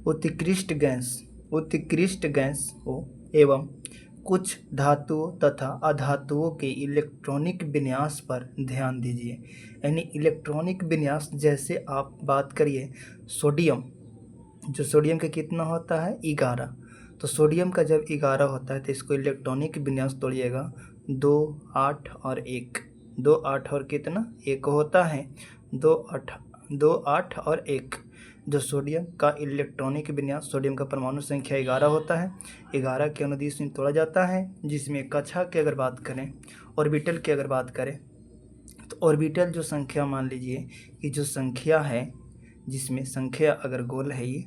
उत्कृष्ट गैस हो एवं कुछ धातुओं तथा अधातुओं के इलेक्ट्रॉनिक विन्यास पर ध्यान दीजिए। यानी इलेक्ट्रॉनिक विन्यास, जैसे आप बात करिए सोडियम, जो सोडियम का कितना होता है 11, तो सोडियम का जब 11 होता है तो इसको इलेक्ट्रॉनिक विन्यास तोड़िएगा 2, 8 और 1, 2, 8 और कितना 1 होता है, 2, 8 और 1। जो सोडियम का इलेक्ट्रॉनिक विन्यास, सोडियम का परमाणु संख्या 11 होता है, 11 के अनुदिश में तोड़ा जाता है, जिसमें कक्षा की अगर बात करें, ऑर्बिटल की अगर बात करें, तो ऑर्बिटल जो संख्या मान लीजिए कि जो संख्या है, जिसमें संख्या अगर गोल है ये,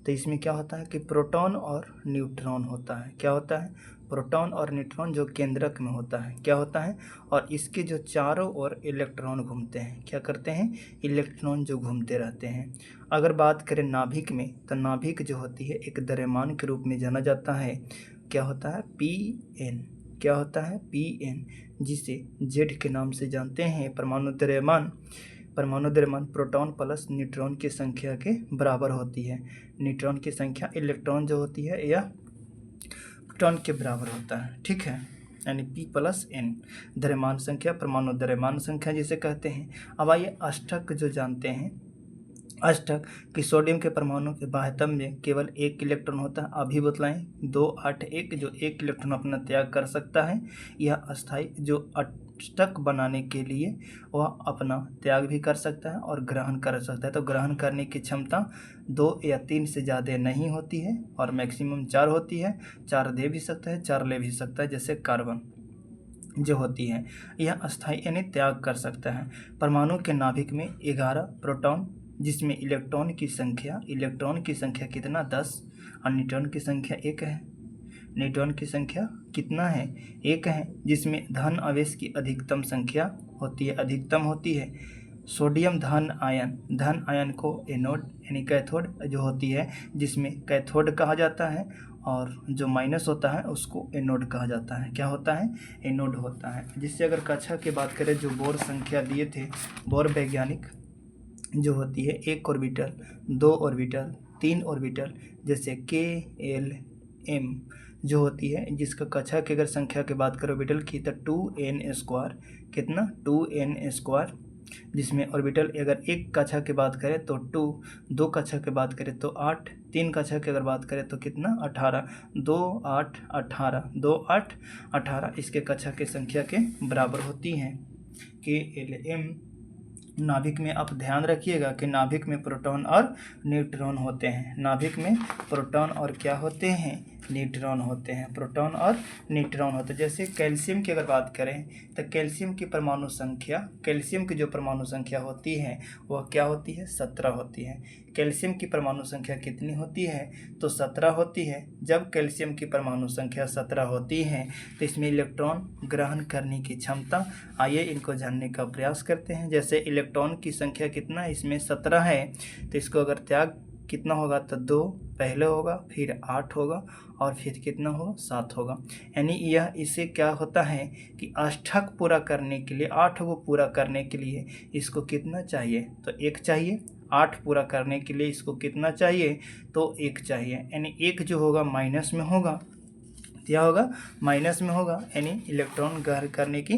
तो इसमें क्या होता है कि प्रोटॉन और न्यूट्रॉन होता है। क्या होता है? प्रोटॉन और न्यूट्रॉन जो केंद्रक में होता है, क्या होता है, और इसके जो चारों ओर इलेक्ट्रॉन घूमते हैं, क्या करते हैं, इलेक्ट्रॉन जो घूमते रहते हैं। अगर बात करें नाभिक में, तो नाभिक जो होती है एक द्रव्यमान के रूप में जाना जाता है। क्या होता है? Pn। क्या होता है? Pn, जिसे जेड के नाम से जानते हैं। परमाणु द्रव्यमान प्रोटॉन प्लस न्यूट्रॉन की संख्या के बराबर होती है। न्यूट्रॉन की संख्या इलेक्ट्रॉन जो होती है यह प्रोटॉन के बराबर होता है, ठीक है, यानी P + N द्रव्यमान संख्या, परमाणु द्रव्यमान संख्या जिसे कहते हैं। अब आइए अष्टक जो जानते हैं, अष्टक कि सोडियम के परमाणु के बाह्यतम में केवल 1 इलेक्ट्रॉन होता है। अभी बतलाएं 2, 8, 1, जो 1 इलेक्ट्रॉन अपना त्याग कर सकता है। यह अस्थाई जो अष्टक बनाने के लिए वह अपना त्याग भी कर सकता है और ग्रहण कर सकता है। तो ग्रहण करने की क्षमता 2 या 3 से ज़्यादा नहीं होती है, और मैक्सिमम 4 होती है। 4 दे भी सकता है, 4 ले भी सकता है, जैसे कार्बन जो होती है यह अस्थाई यानी त्याग कर सकता है। परमाणु के नाभिक में 11 प्रोटॉन, जिसमें इलेक्ट्रॉन की संख्या कितना 10, और न्यूट्रॉन की संख्या 1 है। न्यूट्रॉन की संख्या कितना है? 1 है, जिसमें धन आवेश की अधिकतम संख्या अधिकतम होती है। सोडियम धन आयन को एनोड यानी कैथोड जो होती है, जिसमें कैथोड कहा जाता है, और जो माइनस होता है उसको एनोड कहा जाता है। क्या होता है? एनोड होता है। जिससे अगर कक्षा की बात करें, जो बोर संख्या दिए थे, बोर वैज्ञानिक जो होती है 1 ऑर्बिटल, 2 ऑर्बिटल, 3 ऑर्बिटल, जैसे KLM जो होती है, जिसका कक्षा की अगर संख्या की बात करें ऑर्बिटल की, तो 2n², कितना 2n², जिसमें ऑर्बिटल अगर 1 कक्षा की बात करें तो 2 कक्षा की बात करें तो 8, 3 कक्षा की अगर बात करें तो कितना 18, 2, 8, 18, 2, 8, 18 इसके कक्षा की संख्या के बराबर होती हैं। KLM नाभिक में आप ध्यान रखिएगा कि नाभिक में प्रोटॉन और न्यूट्रॉन होते हैं। नाभिक में प्रोटॉन और क्या होते हैं? न्यूट्रॉन होते हैं। प्रोटॉन और न्यूट्रॉन होते हैं। जैसे कैल्शियम की अगर बात करें, तो कैल्शियम की जो परमाणु संख्या होती है वह क्या होती है? 17 होती है। कैल्शियम की परमाणु संख्या कितनी होती है? तो 17 होती है। जब कैल्शियम की परमाणु संख्या 17 होती है तो इसमें इलेक्ट्रॉन ग्रहण करने की क्षमता, आइए इनको जानने का प्रयास करते हैं। जैसे इलेक्ट्रॉन की संख्या कितना है? इसमें 17 है, तो इसको अगर त्याग कितना होगा? तो 2 पहले होगा, फिर 8 होगा, और फिर कितना होगा? 7 होगा। यानी यह इससे क्या होता है कि अष्टक पूरा करने के लिए, 8 को पूरा करने के लिए इसको कितना चाहिए? तो 1 चाहिए। 8 पूरा करने के लिए इसको कितना चाहिए? तो 1 चाहिए। यानी 1 जो होगा माइनस में होगा। क्या होगा? माइनस में होगा। यानी इलेक्ट्रॉन ग्रहण करने की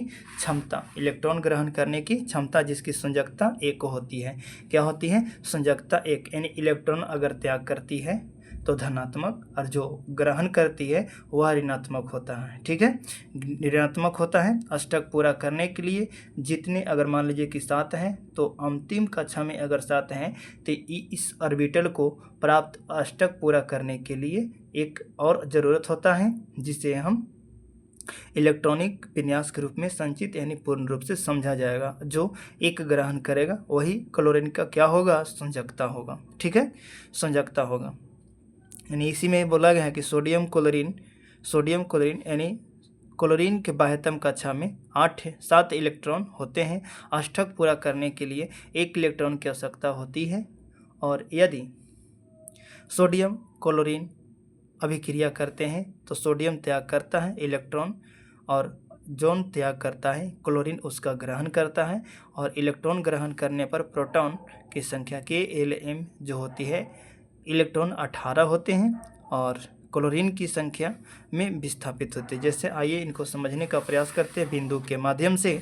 क्षमता, जिसकी संयोजकता 1 होती है। क्या होती है? संयोजकता 1। यानी इलेक्ट्रॉन अगर त्याग करती है तो धनात्मक, और जो ग्रहण करती है वह ऋणात्मक होता है। ठीक है, ऋणात्मक होता है। अष्टक पूरा करने के लिए जितने, अगर मान लीजिए कि 7 हैं, तो अंतिम कक्षा में अगर 7 हैं तो इस ऑर्बिटल को प्राप्त अष्टक पूरा करने के लिए एक और ज़रूरत होता है, जिसे हम इलेक्ट्रॉनिक विन्यास के रूप में संचित यानी पूर्ण रूप से समझा जाएगा। जो एक ग्रहण करेगा वही क्लोरीन का क्या होगा? संयोजकता होगा। ठीक है, संयोजकता होगा। यानी इसी में बोला गया है कि सोडियम क्लोरीन यानी क्लोरीन के बाह्यतम कक्षा में 7 इलेक्ट्रॉन होते हैं। अष्टक पूरा करने के लिए 1 इलेक्ट्रॉन की आवश्यकता होती है। और यदि सोडियम क्लोरीन अभिक्रिया करते हैं तो सोडियम त्याग करता है इलेक्ट्रॉन, और जौन त्याग करता है क्लोरीन उसका ग्रहण करता है, और इलेक्ट्रॉन ग्रहण करने पर प्रोटॉन की संख्या KLm जो होती है, इलेक्ट्रॉन 18 होते हैं और क्लोरीन की संख्या में विस्थापित होते हैं। जैसे आइए इनको समझने का प्रयास करते हैं बिंदु के माध्यम से,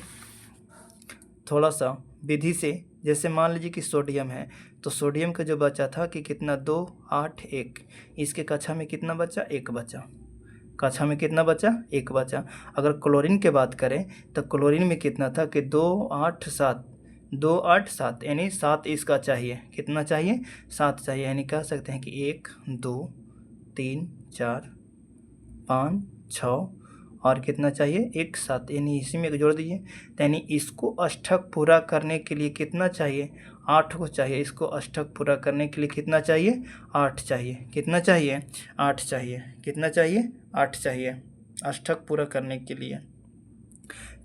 थोड़ा सा विधि से। जैसे मान लीजिए कि सोडियम है, तो सोडियम का जो बचा था कि कितना 2 8 1, इसके कक्षा में कितना बचा 1 बचा, कक्षा में कितना बचा 1 बचा। अगर क्लोरीन के बात करें तो क्लोरीन में कितना था कि 2 8 7 यानी 7 इसका चाहिए, कितना चाहिए 7 चाहिए। यानी कह सकते हैं कि 1 2 3 4 5 6 और कितना चाहिए 1 7, यानी इसी में जोड़ दीजिए। यानी इसको अष्टक पूरा करने के लिए कितना चाहिए 8 को चाहिए। इसको अष्टक पूरा करने के लिए कितना चाहिए 8 चाहिए। कितना चाहिए 8 चाहिए। कितना चाहिए 8 चाहिए अष्टक पूरा करने के लिए।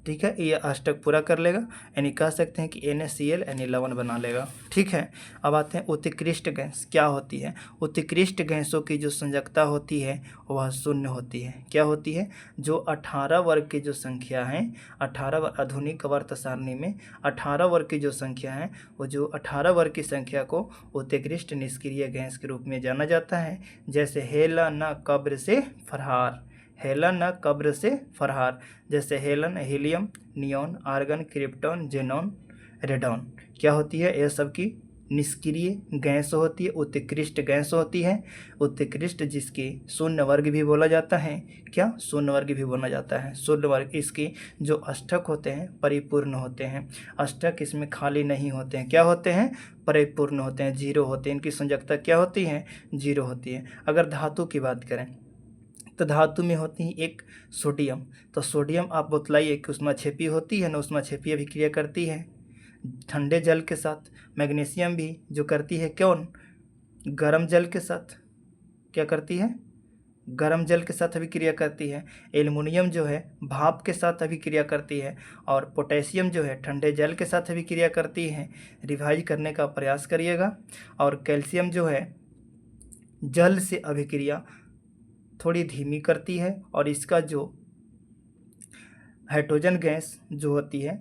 ठीक है, ये अष्टक पूरा कर लेगा, यानी कह सकते हैं कि NaCl यानी लवण बना लेगा। ठीक है, अब आते हैं उत्कृष्ट गैस क्या होती है। उत्कृष्ट गैसों की जो संयोजकता होती है वह 0 होती है। क्या होती है, जो 18 वर्ग की जो संख्या है, 18 आधुनिक वर्त सारणी में 18 वर्ग की जो संख्या है, वो जो 18 वर्ग की संख्या को उत्कृष्ट निष्क्रिय गैस के रूप में जाना जाता है। जैसे हेलन कब्र से फरहार, हेलन कब्र से फरहार। जैसे हेलन helium, neon, argon, krypton, xenon, radon क्या होती है, यह सब की निष्क्रिय गैस होती है, उत्कृष्ट गैस होती है। उत्कृष्ट जिसकी 0 वर्ग भी बोला जाता है। क्या 0 वर्ग भी बोला जाता है। 0 वर्ग इसकी जो अष्टक होते हैं परिपूर्ण होते हैं। अष्टक इसमें खाली नहीं होते हैं, क्या होते हैं परिपूर्ण होते हैं, 0 होते हैं। इनकी संयोजकता क्या होती है 0 होती है। अगर धातु की बात करें तो धातु में होती है एक सोडियम, तो सोडियम आप बतलाइए कि ऊष्माक्षेपी होती है ना, ऊष्माक्षेपी अभिक्रिया करती है ठंडे जल के साथ। मैग्नीशियम भी जो करती है कौन, गर्म जल के साथ क्या करती है, गर्म जल के साथ अभिक्रिया करती है। एल्युमिनियम जो है भाप के साथ अभिक्रिया करती है, और पोटेशियम जो है ठंडे जल के साथ अभिक्रिया करती है। रिवाइज करने का प्रयास करिएगा। और कैल्शियम जो है जल से अभिक्रिया थोड़ी धीमी करती है, और इसका जो हाइड्रोजन गैस जो होती है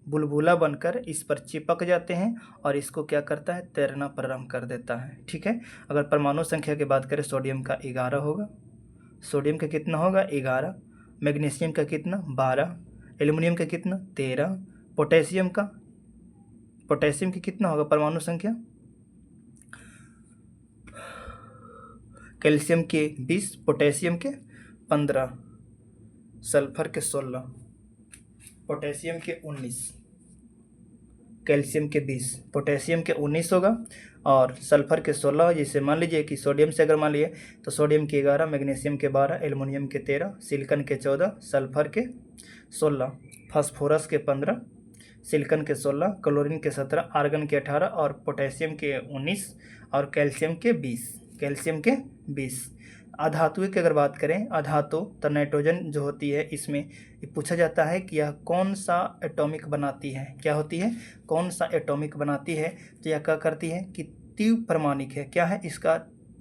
बुलबुला बनकर इस पर चिपक जाते हैं, और इसको क्या करता है तैरना प्रारंभ कर देता है। ठीक है, अगर परमाणु संख्या की बात करें सोडियम का 11 होगा, सोडियम का कितना होगा 11, मैग्नीशियम का कितना 12, एल्युमिनियम का कितना 13, पोटेशियम की कितना होगा परमाणु संख्या, कैल्शियम के 20, पोटेशियम के 15, सल्फर के 16, पोटेशियम के 19, कैल्शियम के 20, पोटेशियम के 19 होगा, और सल्फर के 16। जैसे मान लीजिए कि सोडियम से अगर मान लिए तो सोडियम के 11, मैग्नीशियम के 12, एल्युमिनियम के 13, सिलिकॉन के 14, सल्फर के 16, फास्फोरस के 15, सिलिकॉन के 16, क्लोरीन के 17, आर्गन के 18 और पोटेशियम के 19 और कैल्शियम के 20। अधातु की अगर बात करें, अधातु तो नाइट्रोजन जो होती है इसमें पूछा जाता है कि यह कौन सा एटॉमिक बनाती है। क्या होती है, कौन सा एटॉमिक बनाती है, तो यह क्या करती है कि द्विपरमाणिक है। क्या है, इसका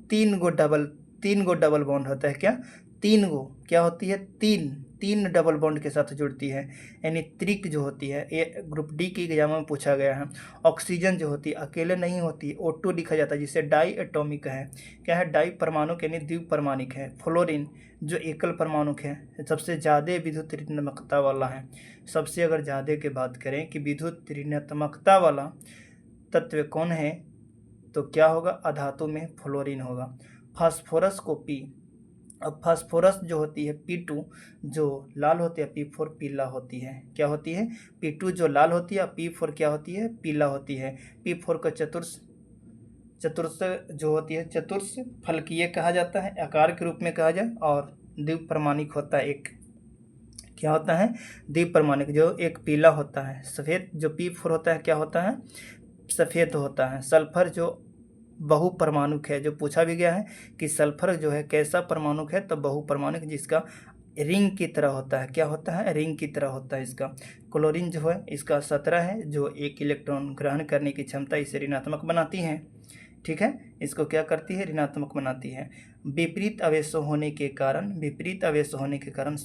3 गो डबल बॉन्ड होता है। क्या 3 गो क्या होती है, 3 डबल बॉन्ड के साथ जुड़ती है, यानी त्रिक जो होती है। ये ग्रुप डी की एग्जाम में पूछा गया है। ऑक्सीजन जो होती है अकेले नहीं होती, O2 लिखा जाता है, जिसे डाई एटॉमिक है। क्या है, डाई परमाणुक यानी द्विपरमाणिक है। फ्लोरीन जो एकल परमाणुक है, सबसे ज़्यादा विद्युत ऋणात्मकता वाला है। सबसे अगर ज़्यादा की बात करें कि विद्युत ऋणात्मकता वाला तत्व कौन है, तो क्या होगा, अधातु में फ्लोरीन होगा। फास्फोरस को P, अब फास्फोरस जो होती है P2 जो लाल होती है, P4 पीला होती है। क्या होती है, P2 जो लाल होती है, P4 क्या होती है, पीला होती है। P4 को चतुर्थ जो होती है चतुर्थ फलकीय कहा जाता है, आकार के रूप में कहा जाए, और द्विपरमाणिक होता है एक। क्या होता है, द्विपरमाणिक, जो एक पीला होता है सफ़ेद, जो P4 होता है क्या होता है सफ़ेद होता है। सल्फर जो बहुपरमाणुक है। जो पूछा भी गया है कि सल्फर जो है कैसा परमाणुक है, तो बहुपरमाणुक, जिसका रिंग की तरह होता है। क्या होता है? रिंग की तरह होता है इसका। क्लोरीन जो है इसका 17 है, जो एक इलेक्ट्रॉन ग्रहण करने की क्षमता इसे ऋणात्मक बनाती है। ठीक है, इसको क्या करती है? ऋणात्मक बनाती है। विपरीत आवेश होने के कारण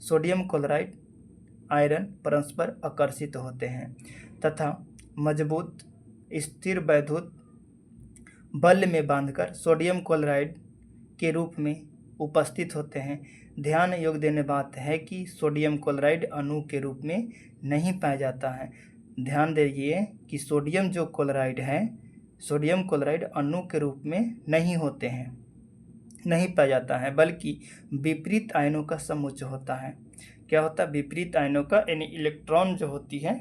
सोडियम क्लोराइड आयरन परस्पर आकर्षित होते हैं तथा मजबूत स्थिर वैद्युत बल में बांधकर सोडियम क्लोराइड के रूप में उपस्थित होते हैं। ध्यान योग्य देने बात है कि सोडियम क्लोराइड अणु के रूप में नहीं पाया जाता है। ध्यान दीजिए कि सोडियम क्लोराइड अणु के रूप में नहीं पाया जाता है, बल्कि विपरीत आयनों का समुच्चय होता है। क्या होता है? विपरीत आयनों का, यानी इलेक्ट्रॉन जो होती है,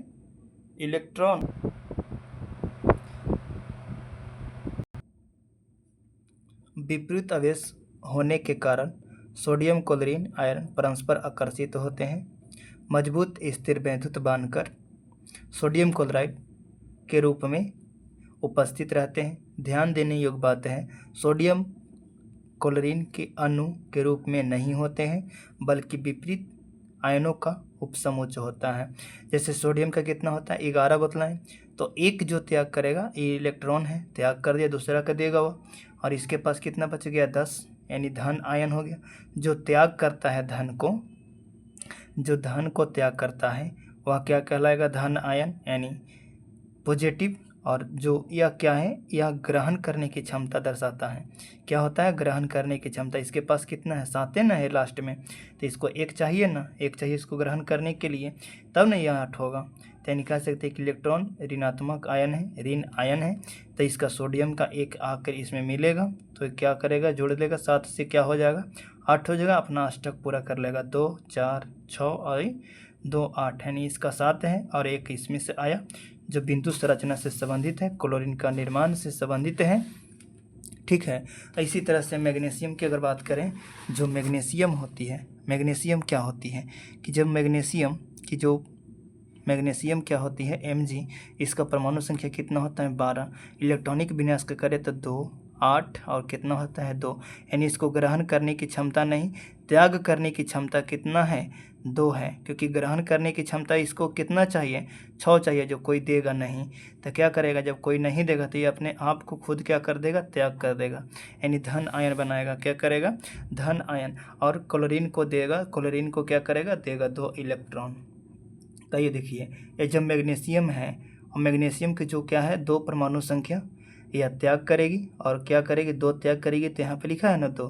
विपरीत आवेश होने के कारण सोडियम क्लोरीन आयरन परस्पर आकर्षित होते हैं, मजबूत स्थिर वैद्युत बांधकर सोडियम क्लोराइड के रूप में उपस्थित रहते हैं। ध्यान देने योग्य बात है, सोडियम क्लोरीन के अणु के रूप में नहीं होते हैं, बल्कि विपरीत आयनों का उपसमुच्चय होता है। जैसे सोडियम का कितना होता है? 11 बतलाएं, तो एक जो त्याग करेगा, ये इलेक्ट्रॉन है, त्याग कर दिया, दूसरा का देगा वो, और इसके पास कितना बच गया? 10, यानी धन आयन हो गया। जो त्याग करता है धन को त्याग करता है वह क्या कहलाएगा? धन आयन, यानी पॉजिटिव। और जो यह क्या है? यह ग्रहण करने की क्षमता दर्शाता है। क्या होता है? ग्रहण करने की क्षमता। इसके पास कितना है? 7 ना है लास्ट में, तो इसको एक चाहिए ना, एक चाहिए इसको ग्रहण करने के लिए, तब ना यह 8 होगा। तो यानी कह सकते हैं कि इलेक्ट्रॉन ऋणात्मक आयन है, ऋण आयन है, तो इसका सोडियम का एक आकर इसमें मिलेगा, तो क्या करेगा? जोड़ देगा, 7 से क्या हो जाएगा? 8 हो जाएगा, अपना अष्टक पूरा कर लेगा। 2 4 6 और 2 8, यानी इसका 7 है और एक इसमें से आया, जो बिंदु संरचना से संबंधित है, क्लोरीन का निर्माण से संबंधित है। ठीक है, इसी तरह से मैग्नीशियम की अगर बात करें, जो मैग्नीशियम होती है, मैग्नीशियम क्या होती है कि जब मैग्नीशियम क्या होती है? Mg, इसका परमाणु संख्या कितना होता है? 12। इलेक्ट्रॉनिक विन्यास का करें तो 2 8 और कितना होता है? 2, यानी इसको ग्रहण करने की क्षमता नहीं, त्याग करने की क्षमता कितना है? 2 है, क्योंकि ग्रहण करने की क्षमता इसको कितना चाहिए? 6 चाहिए, जो कोई देगा नहीं। तो क्या करेगा? जब कोई नहीं देगा तो ये अपने आप को खुद क्या कर देगा? त्याग कर देगा, यानी धन आयन बनाएगा। क्या करेगा? धन आयन। और क्लोरीन को देगा, क्लोरीन को क्या करेगा? देगा 2 इलेक्ट्रॉन। तो ये देखिए, ये जब मैग्नीशियम है, और मैग्नीशियम की जो क्या है? 2 परमाणु संख्या, यह त्याग करेगी और क्या करेगी? 2 त्याग करेगी, तो यहाँ पे लिखा है ना 2,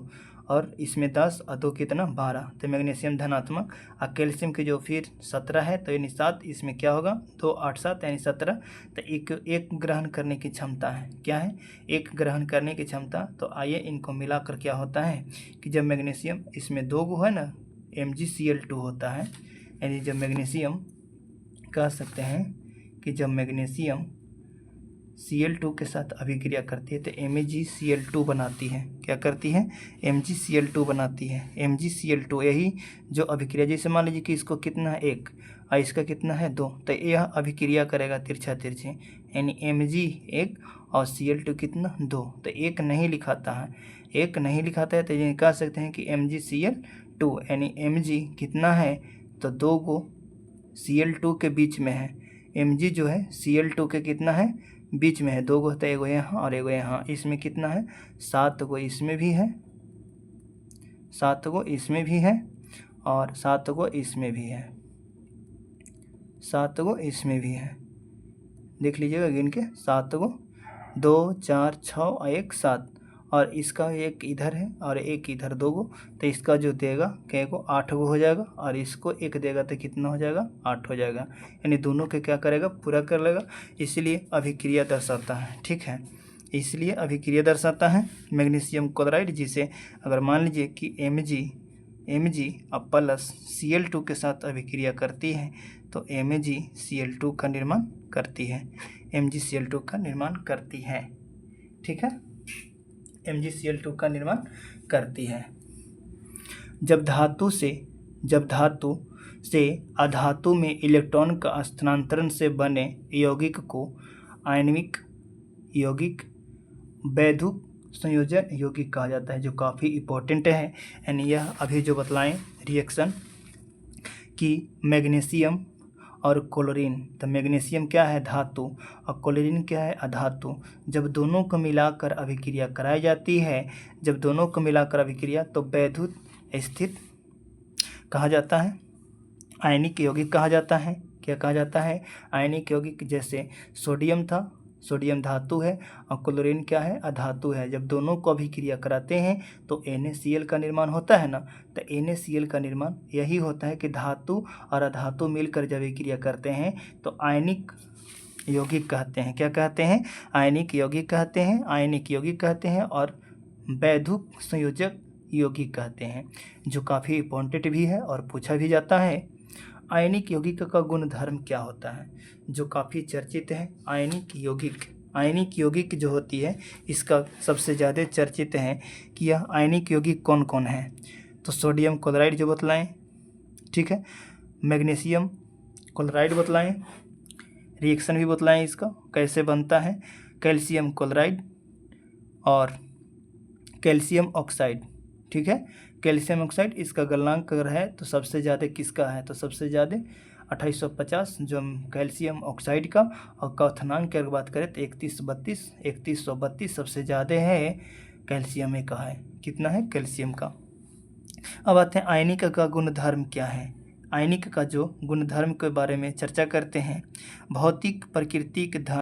और इसमें 10 और 2 कितना? 12, तो मैग्नीशियम धनात्मक। और कैल्शियम की जो फिर 17 है, तो यानी 7, इसमें क्या होगा? 2 8 7 यानी 17, तो एक ग्रहण करने की क्षमता है। क्या है? एक ग्रहण करने की क्षमता। तो आइए इनको मिलाकर क्या होता है कि जब मैग्नीशियम, इसमें 2 गो है ना, MgCl2 होता है, यानी जब मैग्नीशियम, कह सकते हैं कि जब मैग्नीशियम Cl2 के साथ अभिक्रिया करती है तो MgCl2 बनाती है। क्या करती है? MgCl2 बनाती है। MgCl2 यही जो अभिक्रिया, जैसे मान लीजिए कि इसको कितना है? 1 और इसका कितना है? 2, तो यह अभिक्रिया करेगा तिरछा, यानी Mg1 और Cl2 कितना? 2, तो 1 नहीं लिखाता है, तो ये कह सकते हैं कि MgCl2, यानी Mg कितना है? तो 2 गो Cl2 के बीच में है। Mg जो है Cl2 के कितना है? बीच में है। 2 गो होता है, एगो यहाँ और एगो यहाँ। इसमें कितना है? 7 गो इसमें भी है, 7 गो इसमें भी है, और 7 गो इसमें भी है, 7 गो इसमें भी है। देख लीजिएगा गिन के, 7 गो, 2 4 6 और 1 7, और इसका एक इधर है और एक इधर, 2 गो, तो इसका जो देगा क्या को? 8 गो हो जाएगा, और इसको 1 देगा तो कितना हो जाएगा? 8 हो जाएगा, यानी दोनों के क्या करेगा? पूरा कर लेगा। इसलिए अभिक्रिया दर्शाता है। ठीक है, इसलिए अभिक्रिया दर्शाता है मैग्नीशियम क्लोराइड, जिसे अगर मान लीजिए कि Mg अब प्लस Cl2 के साथ अभिक्रिया करती है तो MgCl2 का निर्माण करती है, MgCl2 का निर्माण करती है। ठीक है, MgCl2 का निर्माण करती है। जब धातु से अधातु में इलेक्ट्रॉन का स्थानांतरण से बने यौगिक को यौगिक वैधुक संयोजन यौगिक कहा जाता है, जो काफ़ी इम्पोर्टेंट है। यानी यह अभी जो बतलाएं रिएक्शन कि मैग्नीशियम और क्लोरीन, तो मैग्नीशियम क्या है, धातु, और क्लोरीन क्या है, अधातु। जब दोनों को मिलाकर अभिक्रिया कराई जाती है, जब दोनों को मिलाकर अभिक्रिया, तो वैधुत स्थित कहा जाता है, आयनिक यौगिक कहा जाता है। क्या कहा जाता है, आयनिक यौगिक। जैसे सोडियम था, सोडियम धातु है, और क्लोरीन क्या है, अधातु है। जब दोनों को अभिक्रिया कराते हैं तो NaCl का निर्माण होता है ना। तो NaCl का निर्माण यही होता है कि धातु और अधातु मिलकर जब अभिक्रिया करते हैं तो आयनिक यौगिक कहते हैं। क्या कहते हैं, आयनिक यौगिक कहते हैं, आयनिक यौगिक कहते हैं, और वैधुक संयोजक यौगिक कहते हैं, जो काफ़ी इम्पोर्टेंट भी है और पूछा भी जाता है। आयनिक यौगिक का गुणधर्म क्या होता है, जो काफ़ी चर्चित है। आयनिक यौगिक जो होती है, इसका सबसे ज़्यादा चर्चित है कि यह आयनिक यौगिक कौन कौन है। तो सोडियम क्लोराइड जो बतलाएं, ठीक है, मैग्नीशियम क्लोराइड बतलाएं, रिएक्शन भी बतलाएं इसका कैसे बनता है, कैल्शियम क्लोराइड और कैल्शियम ऑक्साइड, ठीक है। कैल्शियम ऑक्साइड, इसका गलनांक अगर है तो सबसे ज़्यादा किसका है, तो सबसे ज़्यादा 2850 जो कैल्शियम ऑक्साइड का, और क्वथनांक की अगर बात करें तो 3132 सबसे ज़्यादा है कैल्शियम का है। कितना है, कैल्शियम का। अब आते हैं आयनिक का गुणधर्म क्या है। आयनिक का जो गुणधर्म के बारे में चर्चा करते हैं, भौतिक, प्राकृतिक,